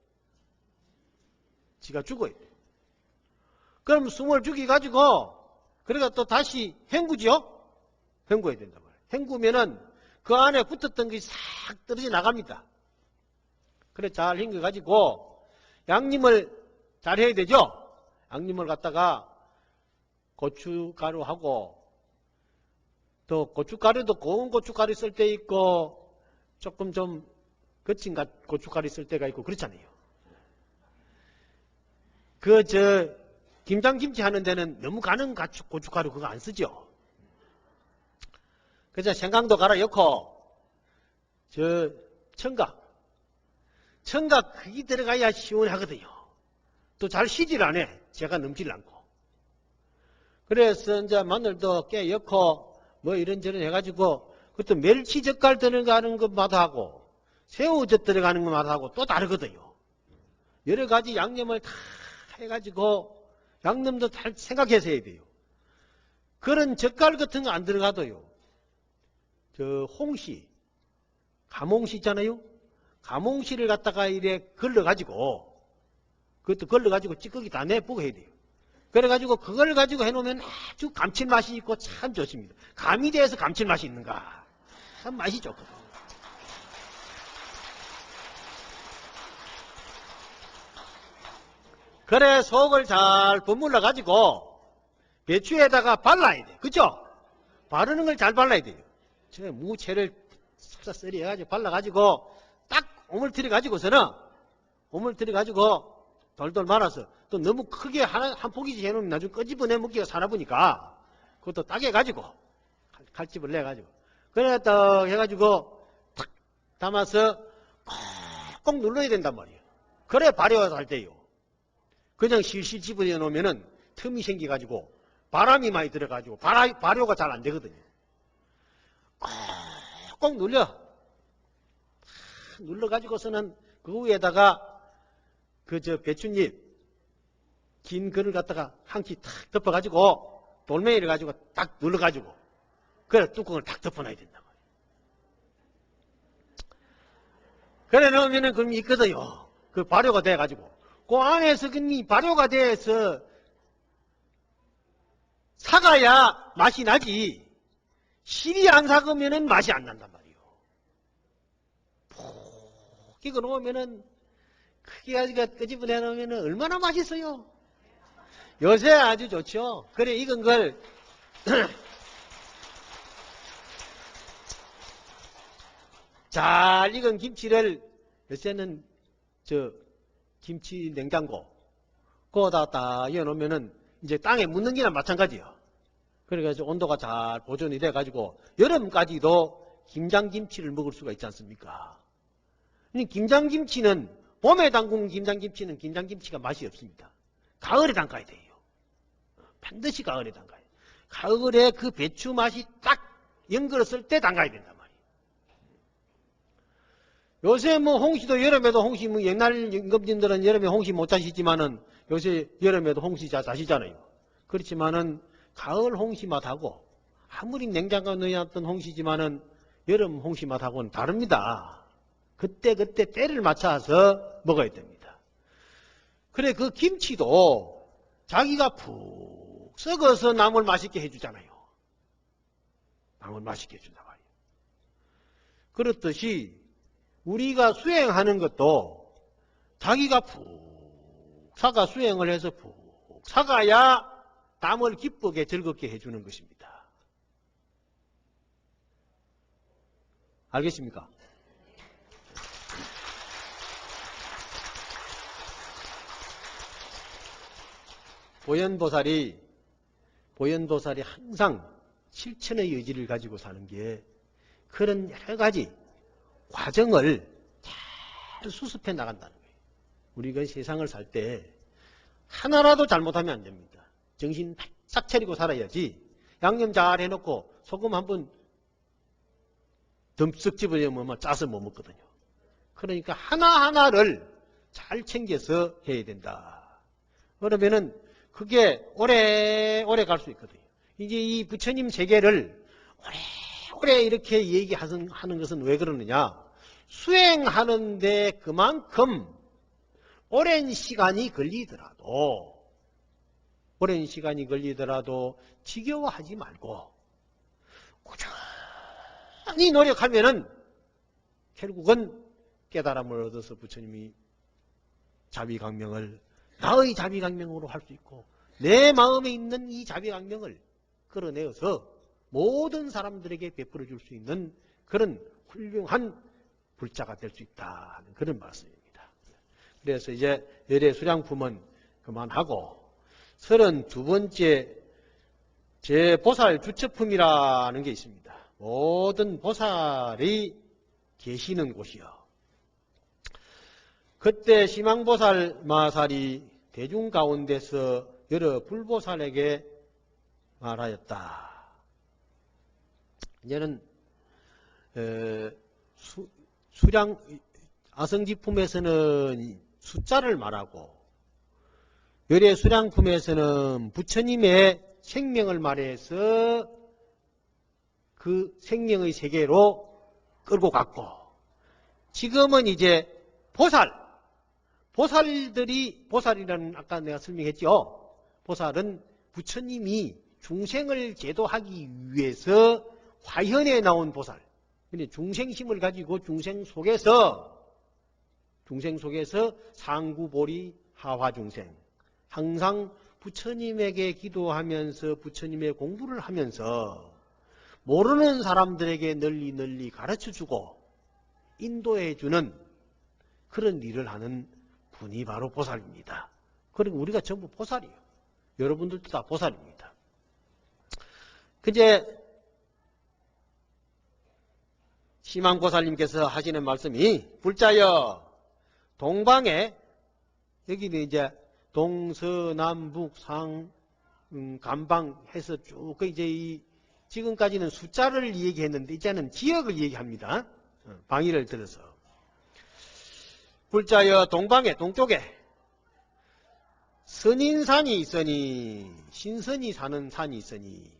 지가 죽어야 돼. 그럼 숨을 죽여가지고 그러니까 또 다시 헹구죠. 헹궈야 된단 말이에요. 헹구면은 그 안에 붙었던 게 싹 떨어져 나갑니다. 그래 잘 헹궈가지고 양념을 잘 해야 되죠. 양념을 갖다가 고춧가루하고 또 고춧가루도 고운 고춧가루 쓸 때 있고 조금 좀 거친 고춧가루 쓸 때가 있고 그렇잖아요. 김장김치 하는 데는 너무 가는 고춧가루 그거 안 쓰죠. 그래서 생강도 갈아 넣고 청각 그게 들어가야 시원하거든요. 또 잘 쉬질 않아. 제가 넘질 않고. 그래서 이제 마늘도 깨 넣고 뭐 이런저런 해가지고 그것도 멸치젓갈 들어가는 것마다 하고 새우젓 들어가는 것마다 하고 또 다르거든요. 여러 가지 양념을 다 해가지고 양념도 잘 생각해서 해야 돼요. 그런 젓갈 같은 거 안 들어가도요. 저 홍시, 감홍시 있잖아요. 감홍시를 갖다가 이래 걸러가지고 그것도 걸러가지고 찌꺼기 다 내보고 해야 돼요. 그래가지고 그걸 가지고 해놓으면 아주 감칠맛이 있고 참 좋습니다. 감이 돼서 감칠맛이 있는가? 참 맛이 좋거든요. 그래 속을 잘 버물러 가지고 배추에다가 발라야 돼. 그죠? 바르는 걸 잘 발라야 돼요. 저 무채를 싹싹 썰어가지고 발라가지고 딱 오물트려 가지고서는 오물트려 가지고 돌돌 말아서 또 너무 크게 한 포기씩 해놓으면 나중에 끄집어내 먹기가 사나보니까 그것도 따개가지고 칼집을 내가지고 그래 딱 해가지고 탁 담아서 꼭 눌러야 된단 말이에요. 그래 발효가 잘 돼요. 그냥 실실 집어넣어 놓으면은 틈이 생겨가지고 바람이 많이 들어가지고 발효가 잘 안 되거든요. 꼭 눌러가지고서는 그 위에다가 그 배춧잎 긴 그릇 갖다가 한 키 탁 덮어가지고 돌멩이를 가지고 딱 눌러가지고 그래 뚜껑을 탁 덮어놔야 된단 말이에요. 그래 넣으면은 그럼 있거든요. 그 발효가 돼가지고 그 안에서 그 발효가 돼서 사가야 맛이 나지 실이 안 사가면은 맛이 안 난단 말이에요. 푹 끼고 놓으면은 크게 가지고 끄집어내 놓으면은 얼마나 맛있어요. 요새 아주 좋죠. 그래 익은 걸 잘 익은 김치를 요새는 저 김치 냉장고 거기다 딱 이어놓으면은 이제 땅에 묻는 게나 마찬가지예요. 그래가지고 온도가 잘 보존이 돼가지고 여름까지도 김장김치를 먹을 수가 있지 않습니까? 김장김치는 봄에 담근 김장김치는 김장김치가 맛이 없습니다. 가을에 담가야 돼요. 반드시 가을에 담가야 돼요. 가을에 그 배추 맛이 딱 연걸었을 때 담가야 된단 말이에요. 요새 뭐 홍시도 여름에도 홍시 뭐 옛날 임금님들은 여름에 홍시 못 자시지만은 요새 여름에도 홍시 자시잖아요. 그렇지만은 가을 홍시 맛하고 아무리 냉장고에 넣어놨던 홍시지만은 여름 홍시 맛하고는 다릅니다. 그때 때를 맞춰서 먹어야 됩니다. 그래 그 김치도 자기가 푹 썩어서 남을 맛있게 해주잖아요. 남을 맛있게 해준단 말이에요. 그렇듯이 우리가 수행하는 것도 자기가 푹 사가 수행을 해서 푹 사가야 남을 기쁘게 즐겁게 해주는 것입니다. 알겠습니까? 보현보살이 항상 실천의 의지를 가지고 사는 게 그런 여러 가지 과정을 잘 수습해 나간다는 거예요. 우리가 세상을 살 때 하나라도 잘못하면 안 됩니다. 정신 딱 차리고 살아야지. 양념 잘 해놓고 소금 한번 듬쓱 집어넣으면 짜서 못 먹거든요. 그러니까 하나하나를 잘 챙겨서 해야 된다. 그러면은 그게 오래 갈 수 있거든요. 이제 이 부처님 세계를 오래 이렇게 얘기하는 것은 왜 그러느냐? 수행하는데 그만큼 오랜 시간이 걸리더라도 지겨워하지 말고 꾸준히 노력하면은 결국은 깨달음을 얻어서 부처님이 자비강명을 나의 자비강명으로 할 수 있고 내 마음에 있는 이 자비강명을 끌어내어서 모든 사람들에게 베풀어 줄 수 있는 그런 훌륭한 불자가 될 수 있다는 그런 말씀입니다. 그래서 이제 열애 수량품은 그만하고 32번째 제보살 주처품이라는 게 있습니다. 모든 보살이 계시는 곳이요. 그때 심왕보살 마살이 대중 가운데서 여러 불보살에게 말하였다. 이제는 수량 아성지품에서는 숫자를 말하고 열애 수량품에서는 부처님의 생명을 말해서 그 생명의 세계로 끌고 갔고, 지금은 이제 보살이라는 아까 내가 설명했죠. 보살은 부처님이 중생을 제도하기 위해서 화현에 나온 보살. 근데 중생심을 가지고 중생 속에서 상구보리 하화중생, 항상 부처님에게 기도하면서 부처님의 공부를 하면서 모르는 사람들에게 널리 가르쳐주고 인도해주는 그런 일을 하는 분이 바로 보살입니다. 그리고 우리가 전부 보살이에요. 여러분들도 다 보살입니다. 그제 심한보살님께서 하시는 말씀이, 불자여 동방에, 여기는 이제 동서남북 상 간방 해서 쭉 이제 지금까지는 숫자를 얘기했는데 이제는 지역을 얘기합니다. 방위를 들어서. 불자여 동방에, 동쪽에 선인산이 있으니, 신선이 사는 산이 있으니,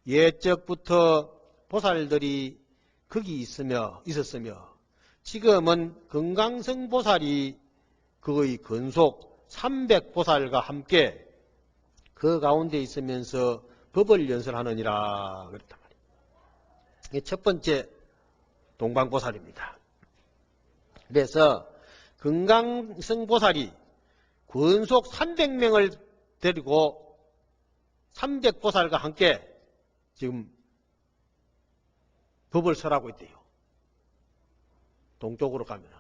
옛적부터 보살들이 거기 있었으며 지금은 금강성 보살이 그의 근속 300보살과 함께 그 가운데 있으면서 법을 연설하느니라 그랬단 말이에요. 이게 첫 번째 동방보살입니다. 그래서 금강성 보살이 근속 300명을 데리고 300보살과 함께 지금 법을 설하고 있대요. 동쪽으로 가면.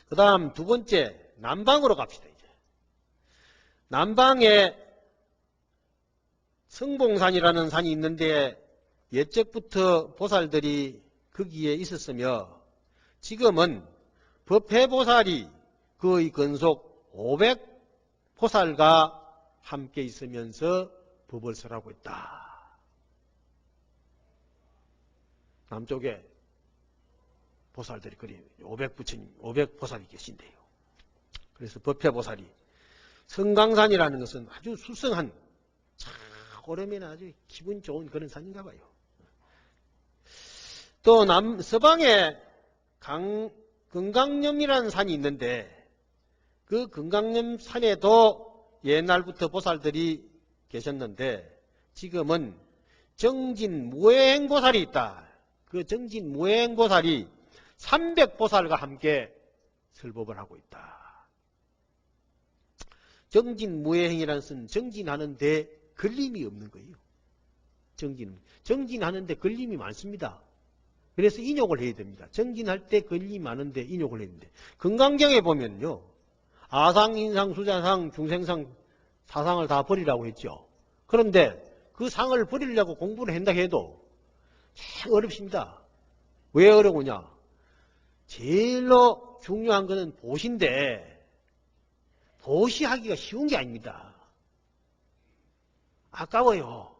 그 다음 두 번째 남방으로 갑시다. 이제 남방에 성봉산이라는 산이 있는데 옛적부터 보살들이 거기에 있었으며 지금은 법회보살이 그의 근속 500보살과 함께 있으면서 법을 설하고 있다. 남쪽에 보살들이 그리 500부처님, 500보살이 계신데요. 그래서 법회보살이 성강산이라는 것은 아주 수성한, 참 오르면 아주 기분 좋은 그런 산인가 봐요. 또 서방에 금강염이라는 산이 있는데 그 금강염 산에도 옛날부터 보살들이 계셨는데 지금은 정진무해행보살이 있다. 그 정진무해행보살이 300보살과 함께 설법을 하고 있다. 정진무해행이라는 것은 정진하는데 걸림이 없는 거예요. 정진하는데 걸림이 많습니다. 그래서 인욕을 해야 됩니다. 정진할 때 걸림이 많은데 인욕을 해야 됩니다. 금강경에 보면요, 아상, 인상, 수자상, 중생상, 사상을 다 버리라고 했죠. 그런데 그 상을 버리려고 공부를 한다 해도 참 어렵습니다. 왜 어려우냐? 제일로 중요한 것은 보시인데 보시하기가 쉬운 게 아닙니다. 아까워요.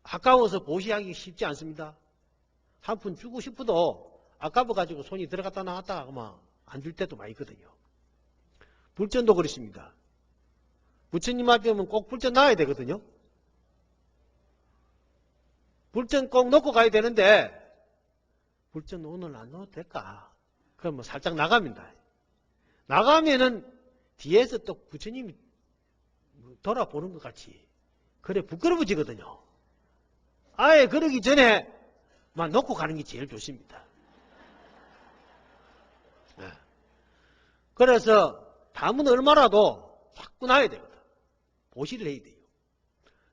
아까워서 보시하기 쉽지 않습니다. 한 푼 주고 싶어도 아까워가지고 손이 들어갔다 나갔다 하면 안 줄 때도 많이 있거든요. 불전도 그렇습니다. 부처님 앞에 오면 꼭 불전 놔야 되거든요. 불전 꼭 놓고 가야 되는데 불전 오늘 안 넣어도 될까? 그럼 뭐 살짝 나갑니다. 나가면은 뒤에서 또 부처님이 돌아보는 것 같이 그래 부끄러워지거든요. 아예 그러기 전에 막 놓고 가는 게 제일 좋습니다. 네. 그래서 담은 얼마라도 자꾸 놔야 되거든. 보시를 해야 돼요.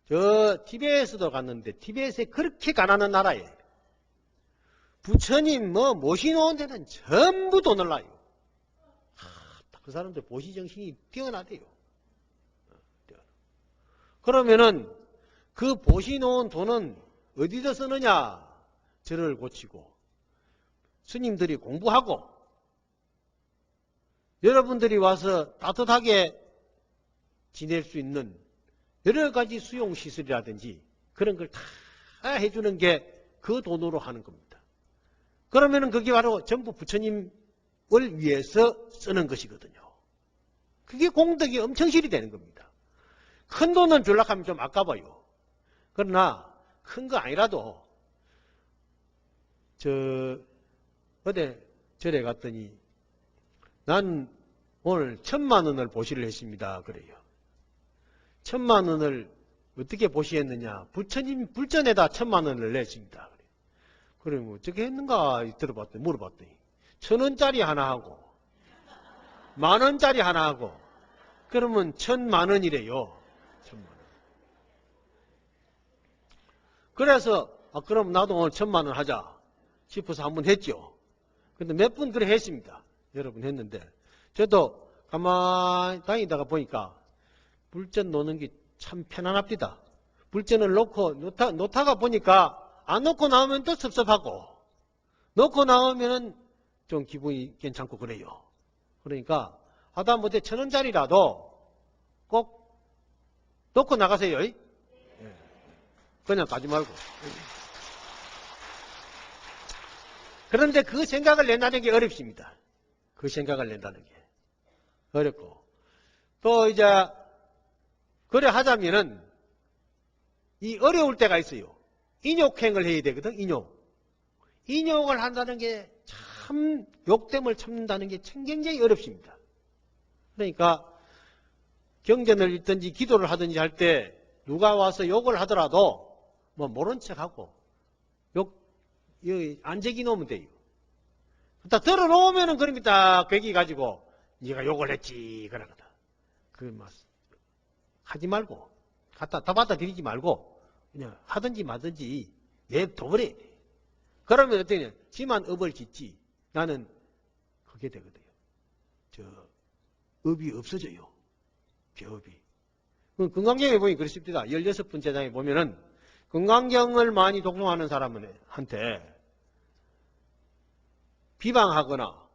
저 티베트에서도 갔는데 티베트에 그렇게 가난한 나라에 부처님 모시놓은 데는 전부 돈을 놔요. 그 사람들 보시 정신이 뛰어나대요. 그러면은 그 보시놓은 돈은 어디다 쓰느냐? 절을 고치고 스님들이 공부하고 여러분들이 와서 따뜻하게 지낼 수 있는 여러 가지 수용시설이라든지 그런 걸 다 해주는 게 그 돈으로 하는 겁니다. 그러면은 그게 바로 전부 부처님을 위해서 쓰는 것이거든요. 그게 공덕이 엄청 실이 되는 겁니다. 큰 돈은 줄라고 하면 좀 아까워요. 그러나 큰 거 아니라도 어디 절에 갔더니 난 오늘 1000만 원을 보시를 했습니다. 그래요. 1000만 원을 어떻게 보시했느냐. 부처님 불전에다 1000만 원을 냈습니다. 그래, 뭐 어떻게 했는가 물어봤더니 1000원짜리 하나 하고 10,000원짜리 하나 하고 그러면 1000만 원이래요. 1000만 원. 그래서 그럼 나도 오늘 1000만 원 하자 싶어서 한번 했죠. 근데 몇 분 그래 했습니다. 여러분 했는데 저도 가만히 다니다가 보니까 불전 노는 게 참 편안합니다. 불전을 놓고 놓다가 보니까 안 놓고 나오면 또 섭섭하고 놓고 나오면은 좀 기분이 괜찮고 그래요. 그러니까 하다못해 1000원짜리라도 꼭 놓고 나가세요. 그냥 가지 말고. 그런데 그 생각을 낸다는 게 어렵습니다. 그 생각을 낸다는 게 어렵고 또 이제 그래 하자면은 이 어려울 때가 있어요. 인욕행을 해야 되거든. 인욕을 한다는 게 참 욕됨을 참는다는 게 참 굉장히 어렵습니다. 그러니까 경전을 읽든지 기도를 하든지 할 때 누가 와서 욕을 하더라도 뭐 모른 척하고 여기 안재기 놓으면 돼요. 딱 들어놓으면은 그럼 딱 괴기 가지고 네가 욕을 했지 그러거든. 막 하지 말고 다 받아 들이지 말고 그냥 하든지 마든지 내둬버려. 그러면 어떠냐? 지만 업을 짓지. 나는 그게 되거든요. 업이 없어져요. 업이. 금강경에 보니 그렇습니다. 16번째 장에 보면은 금강경을 많이 독송하는 사람한테 비방하거나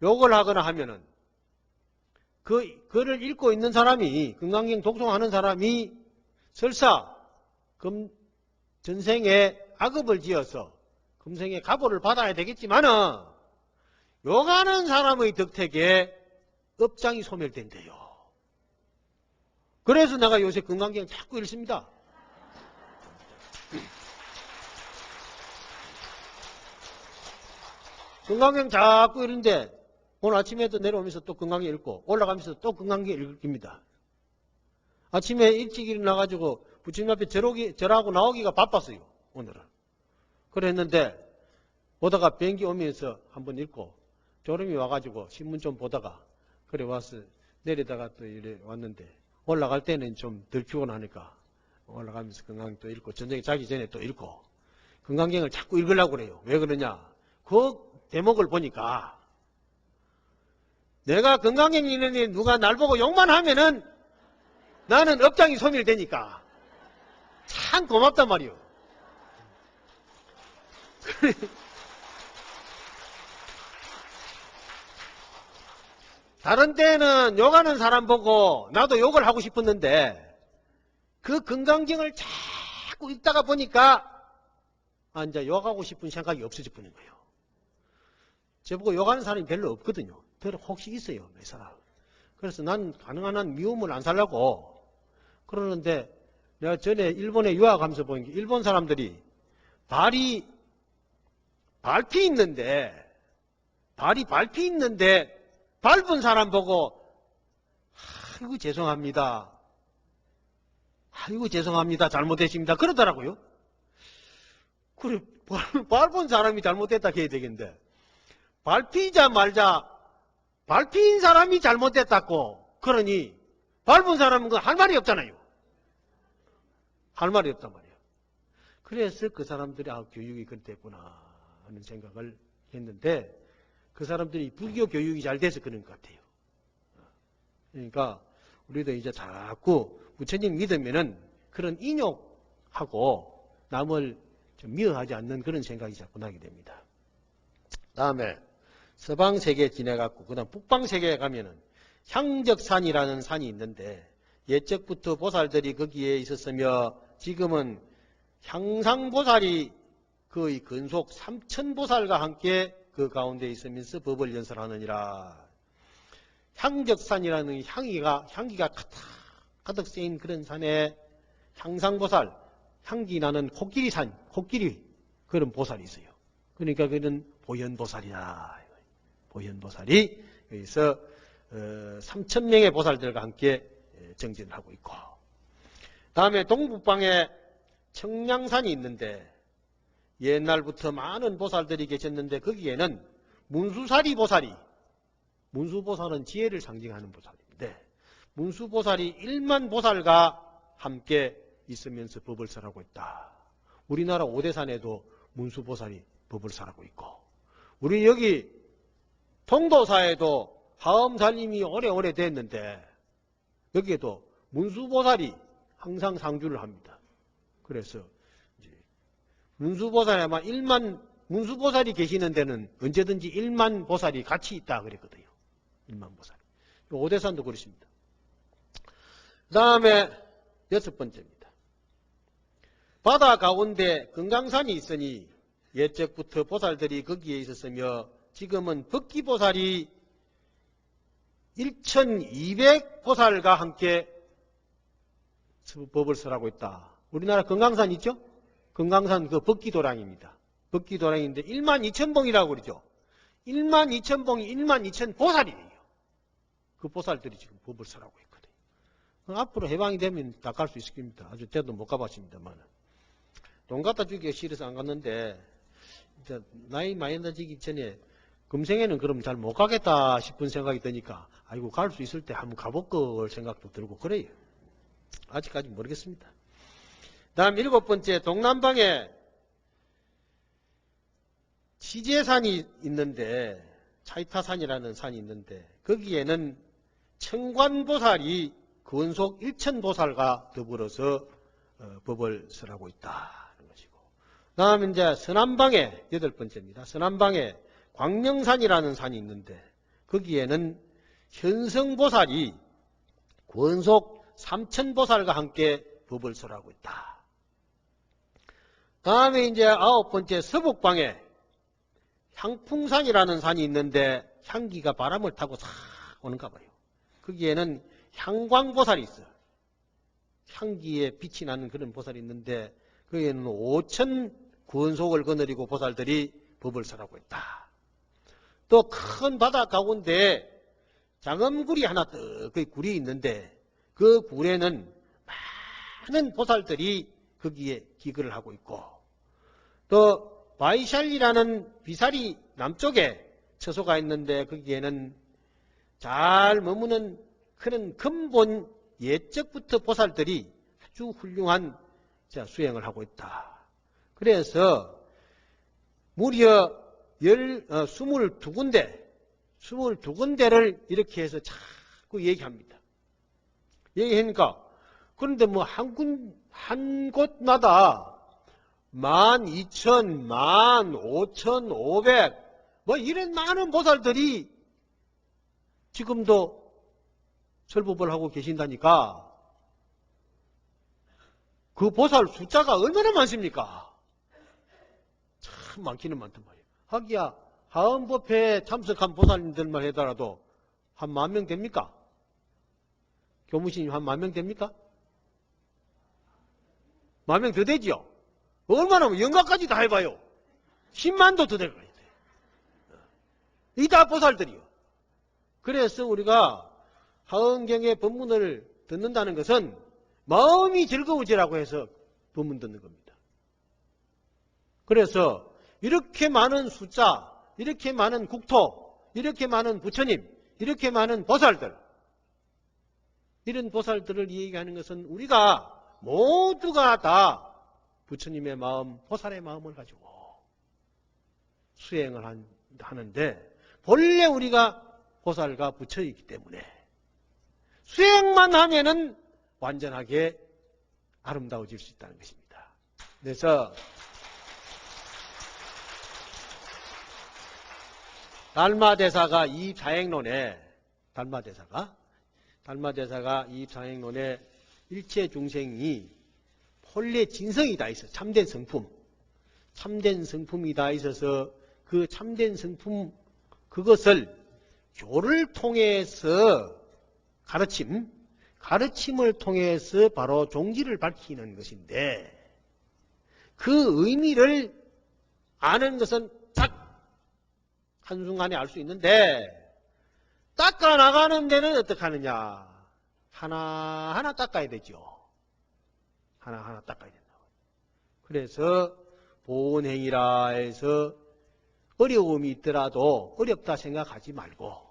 욕을 하거나 하면은 그를 읽고 있는 사람이 금강경 독송하는 사람이 설사 전생에 악업을 지어서 금생에 가보를 받아야 되겠지만은 욕하는 사람의 덕택에 업장이 소멸된대요. 그래서 내가 요새 금강경 자꾸 읽습니다. 금강경 자꾸 읽는데 오늘 아침에도 내려오면서 또 금강경 읽고 올라가면서 또 금강경 읽습니다. 아침에 일찍 일어나가지고 부처님 앞에 절하고 나오기가 바빴어요. 오늘은. 그랬는데 보다가 비행기 오면서 한번 읽고 졸음이 와가지고 신문 좀 보다가 그래 와서 내리다가 또 이래 왔는데 올라갈 때는 좀 덜 피곤하니까 올라가면서 금강경 또 읽고 저녁에 자기 전에 또 읽고 금강경을 자꾸 읽으려고 그래요. 왜 그러냐? 그 대목을 보니까 내가 금강경 읽는데 누가 날 보고 욕만 하면은 나는 업장이 소멸되니까 참 고맙단 말이요. 다른 때는 욕하는 사람 보고 나도 욕을 하고 싶었는데 그 금강경을 자꾸 읽다가 보니까 이제 욕하고 싶은 생각이 없어져 버린 거예요. 저보고 욕하는 사람이 별로 없거든요. 혹시 있어요, 몇 사람. 그래서 난 가능한 한 미움을 안 살라고 그러는데 내가 전에 일본에 유학하면서 보니까 일본 사람들이 발이 발피 있는데 밟은 사람 보고 아이고 죄송합니다. 잘못했습니다. 그러더라고요. 그래 밟은 사람이 잘못됐다 해야 되겠는데 밟히자 말자 밟힌 사람이 잘못됐다고 그러니 밟은 사람은 할 말이 없잖아요. 할 말이 없단 말이에요. 그래서 그 사람들이 교육이 그랬구나 하는 생각을 했는데 그 사람들이 불교 교육이 잘 돼서 그런 것 같아요. 그러니까 우리도 이제 자꾸 부처님 믿으면은 그런 인욕하고 남을 좀 미워하지 않는 그런 생각이 자꾸 나게 됩니다. 다음에 서방세계 지내갖고 그 다음 북방세계에 가면은 향적산이라는 산이 있는데 옛적부터 보살들이 거기에 있었으며 지금은 향상보살이 그의 근속 3000보살과 함께 그 가운데 있으면서 법을 연설하느니라. 향적산이라는 향기가 가득 쓰인 그런 산에 향상보살, 향기 나는 코끼리 그런 보살이 있어요. 그러니까 그는 보현보살이다. 보현보살이 여기서 3,000명의 보살들과 함께 정진을 하고 있고, 다음에 동북방에 청량산이 있는데 옛날부터 많은 보살들이 계셨는데 거기에는 문수사리 보살이, 문수보살은 지혜를 상징하는 보살인데 문수보살이 1만 보살과 함께 있으면서 법을 설하고 있다. 우리나라 오대산에도 문수보살이 법을 설하고 있고, 우리 여기 통도사에도 하엄살림이 오래오래 됐는데 여기에도 문수보살이 항상 상주를 합니다. 그래서 이제 문수보살이 아마 1만 문수보살이 계시는 데는 언제든지 1만 보살이 같이 있다 그랬거든요. 1만 보살. 오대산도 그렇습니다. 그 다음에 6번째입니다. 바다 가운데 금강산이 있으니 옛적부터 보살들이 거기에 있었으며 지금은 법기보살이 1200보살과 함께 법을 설하고 있다. 우리나라 금강산 있죠? 금강산 그 법기도량입니다. 법기도량인데 12,000봉이라고 그러죠. 12,000봉이 12,000보살이에요. 그 보살들이 지금 법을 설하고 있거든요. 앞으로 해방이 되면 다 갈 수 있을 겁니다. 아주 저도 못 가봤습니다만. 돈 갖다 주기가 싫어서 안 갔는데, 이제 나이 많이 나지기 전에 금생에는 그럼 잘 못 가겠다 싶은 생각이 드니까, 아이고, 갈 수 있을 때 한번 가볼 걸 생각도 들고 그래요. 아직까지 모르겠습니다. 다음 7번째, 동남방에 치제산이 있는데, 차이타산이라는 산이 있는데, 거기에는 청관보살이 근속 1,000보살과 더불어서 법을 설하고 있다는 것이고, 다음 이제 서남방에 8번째입니다. 서남방에 광명산이라는 산이 있는데 거기에는 현성보살이 근속 3,000보살과 함께 법을 설하고 있다. 다음에 이제 9번째 서북방에 향풍산이라는 산이 있는데 향기가 바람을 타고 싹 오는가 봐요. 거기에는 향광보살이 있어요. 향기에 빛이 나는 그런 보살이 있는데 거기에는 5,000 근속을 거느리고 보살들이 법을 설하고 있다. 또 큰 바다 가운데 장엄굴이 하나 그 굴이 있는데 그 굴에는 많은 보살들이 거기에 기거를 하고 있고, 또 바이샬리라는 비살이 남쪽에 처소가 있는데 거기에는 잘 머무는 그런 근본 옛적부터 보살들이 아주 훌륭한 수행을 하고 있다. 그래서 무려 22군데를 이렇게 해서 자꾸 얘기합니다. 얘기하니까, 그런데 뭐 한 곳마다 12,000, 15,500, 뭐 이런 많은 보살들이 지금도 설법을 하고 계신다니까, 그 보살 숫자가 얼마나 많습니까? 참 많기는 많단 말이에요. 하기야 하엄법회에 참석한 보살님들만 하더라도 한 10,000명 됩니까? 교무신님 한 10,000명 됩니까? 10,000명 더 되지요? 얼마나 영가까지 다 해봐요. 10만도 더 돼가야 돼. 이 다 보살들이요. 그래서 우리가 하엄경의 법문을 듣는다는 것은 마음이 즐거워지라고 해서 법문 듣는 겁니다. 그래서 이렇게 많은 숫자, 이렇게 많은 국토, 이렇게 많은 부처님, 이렇게 많은 보살들, 이런 보살들을 얘기하는 것은 우리가 모두가 다 부처님의 마음, 보살의 마음을 가지고 수행을 하는데, 본래 우리가 보살과 부처이기 때문에 수행만 하면은 완전하게 아름다워질 수 있다는 것입니다. 그래서 달마대사가 이입사행론에 이입사행론에 일체 중생이 본래 진성이 다 있어. 참된 성품이 다 있어서 그 참된 성품 그것을 교를 통해서 가르침을 통해서 바로 종지를 밝히는 것인데 그 의미를 아는 것은 딱 한순간에 알 수 있는데 닦아 나가는 데는 어떻게 하느냐? 하나하나 닦아야 되죠. 하나하나 닦아야 된다고. 그래서 보온행위라 해서 어려움이 있더라도 어렵다 생각하지 말고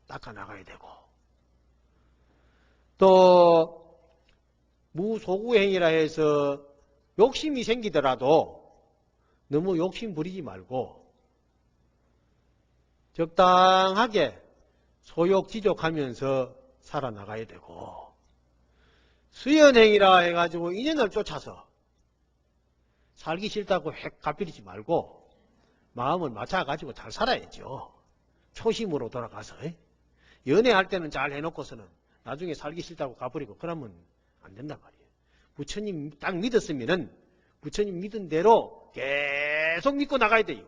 닦아 나가야 되고 또 무소구행위라 해서 욕심이 생기더라도 너무 욕심 부리지 말고 적당하게 소욕지족하면서 살아나가야 되고 수연행위라 해가지고 인연을 쫓아서 살기 싫다고 획 가버리지 말고 마음을 맞춰가지고 잘 살아야죠. 초심으로 돌아가서 연애할 때는 잘 해놓고서는 나중에 살기 싫다고 가버리고 그러면 안 된단 말이에요. 부처님 딱 믿었으면은 부처님 믿은 대로 계속 믿고 나가야 돼요.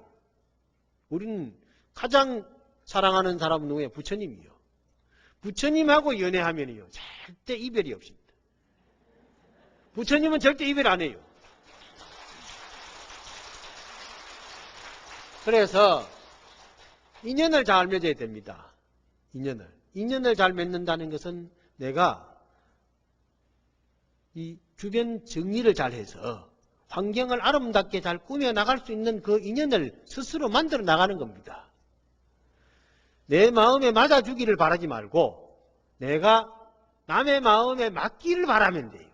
우리는 가장 사랑하는 사람은 누구예요? 부처님이요. 부처님하고 연애하면요 절대 이별이 없습니다. 부처님은 절대 이별 안 해요. 그래서 인연을 잘 맺어야 됩니다. 인연을 잘 맺는다는 것은 내가 이 주변 정리를 잘 해서 환경을 아름답게 잘 꾸며 나갈 수 있는 그 인연을 스스로 만들어 나가는 겁니다. 내 마음에 맞아주기를 바라지 말고 내가 남의 마음에 맞기를 바라면 돼요.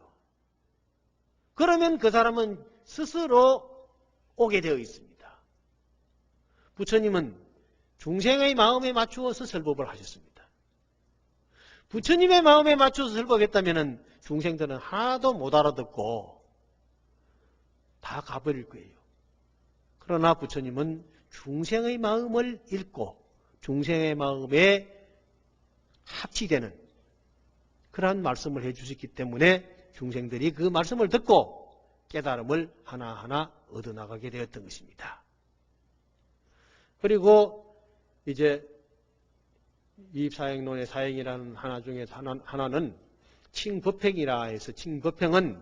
그러면 그 사람은 스스로 오게 되어 있습니다. 부처님은 중생의 마음에 맞추어서 설법을 하셨습니다. 부처님의 마음에 맞춰서 설법했다면 중생들은 하나도 못 알아듣고 다 가버릴 거예요. 그러나 부처님은 중생의 마음을 읽고 중생의 마음에 합치되는 그러한 말씀을 해주셨기 때문에 중생들이 그 말씀을 듣고 깨달음을 하나하나 얻어나가게 되었던 것입니다. 그리고 이제 이사행론의 사행이라는 하나 중에 하나는 칭법행이라 해서 칭법행은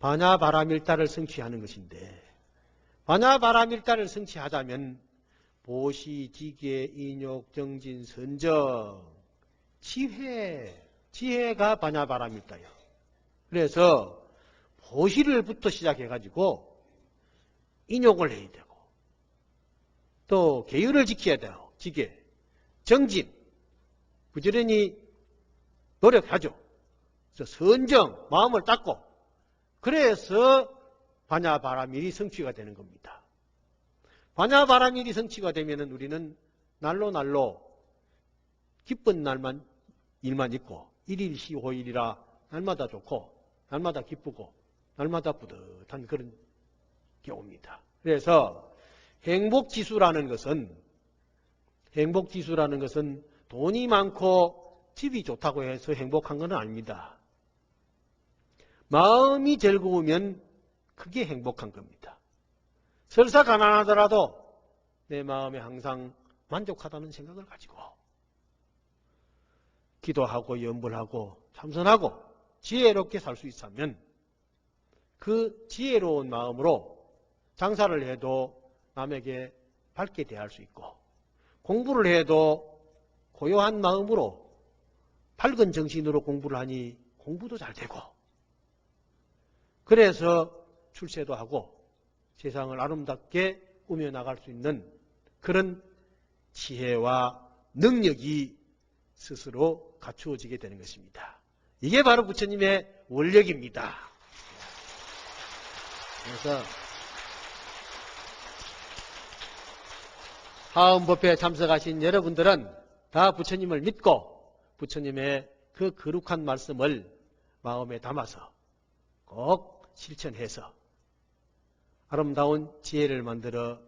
반야바라밀다를 성취하는 것인데 반야바라밀다를 성취하자면 보시, 지계, 인욕, 정진, 선정, 지혜가 반야바라밀다예요. 그래서 보시를부터 시작해가지고 인욕을 해야 되고 또 계율을 지켜야 돼요. 지계, 정진, 부지런히 노력하죠. 그래서 선정, 마음을 닦고 그래서 반야바라밀이 성취가 되는 겁니다. 반야바라밀이 성취가 되면 우리는 날로 기쁜 날만 일만 있고 일일시 호일이라 날마다 좋고 날마다 기쁘고 날마다 뿌듯한 그런 경우입니다. 그래서 행복지수라는 것은 돈이 많고 집이 좋다고 해서 행복한 건 아닙니다. 마음이 즐거우면 그게 행복한 겁니다. 설사 가난하더라도 내 마음에 항상 만족하다는 생각을 가지고 기도하고 염불하고 참선하고 지혜롭게 살 수 있다면 그 지혜로운 마음으로 장사를 해도 남에게 밝게 대할 수 있고 공부를 해도 고요한 마음으로 밝은 정신으로 공부를 하니 공부도 잘 되고 그래서 출세도 하고 세상을 아름답게 꾸며 나갈 수 있는 그런 지혜와 능력이 스스로 갖추어지게 되는 것입니다. 이게 바로 부처님의 원력입니다. 그래서 화엄법회에 참석하신 여러분들은 다 부처님을 믿고 부처님의 그 거룩한 말씀을 마음에 담아서 꼭 실천해서 아름다운 지혜를 만들어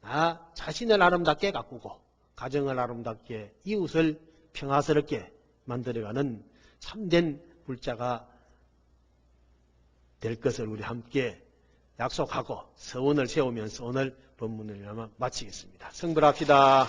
나 자신을 아름답게 가꾸고 가정을 아름답게 이웃을 평화스럽게 만들어가는 참된 불자가 될 것을 우리 함께 약속하고 서원을 세우면서 오늘 법문을 마치겠습니다. 성불합시다.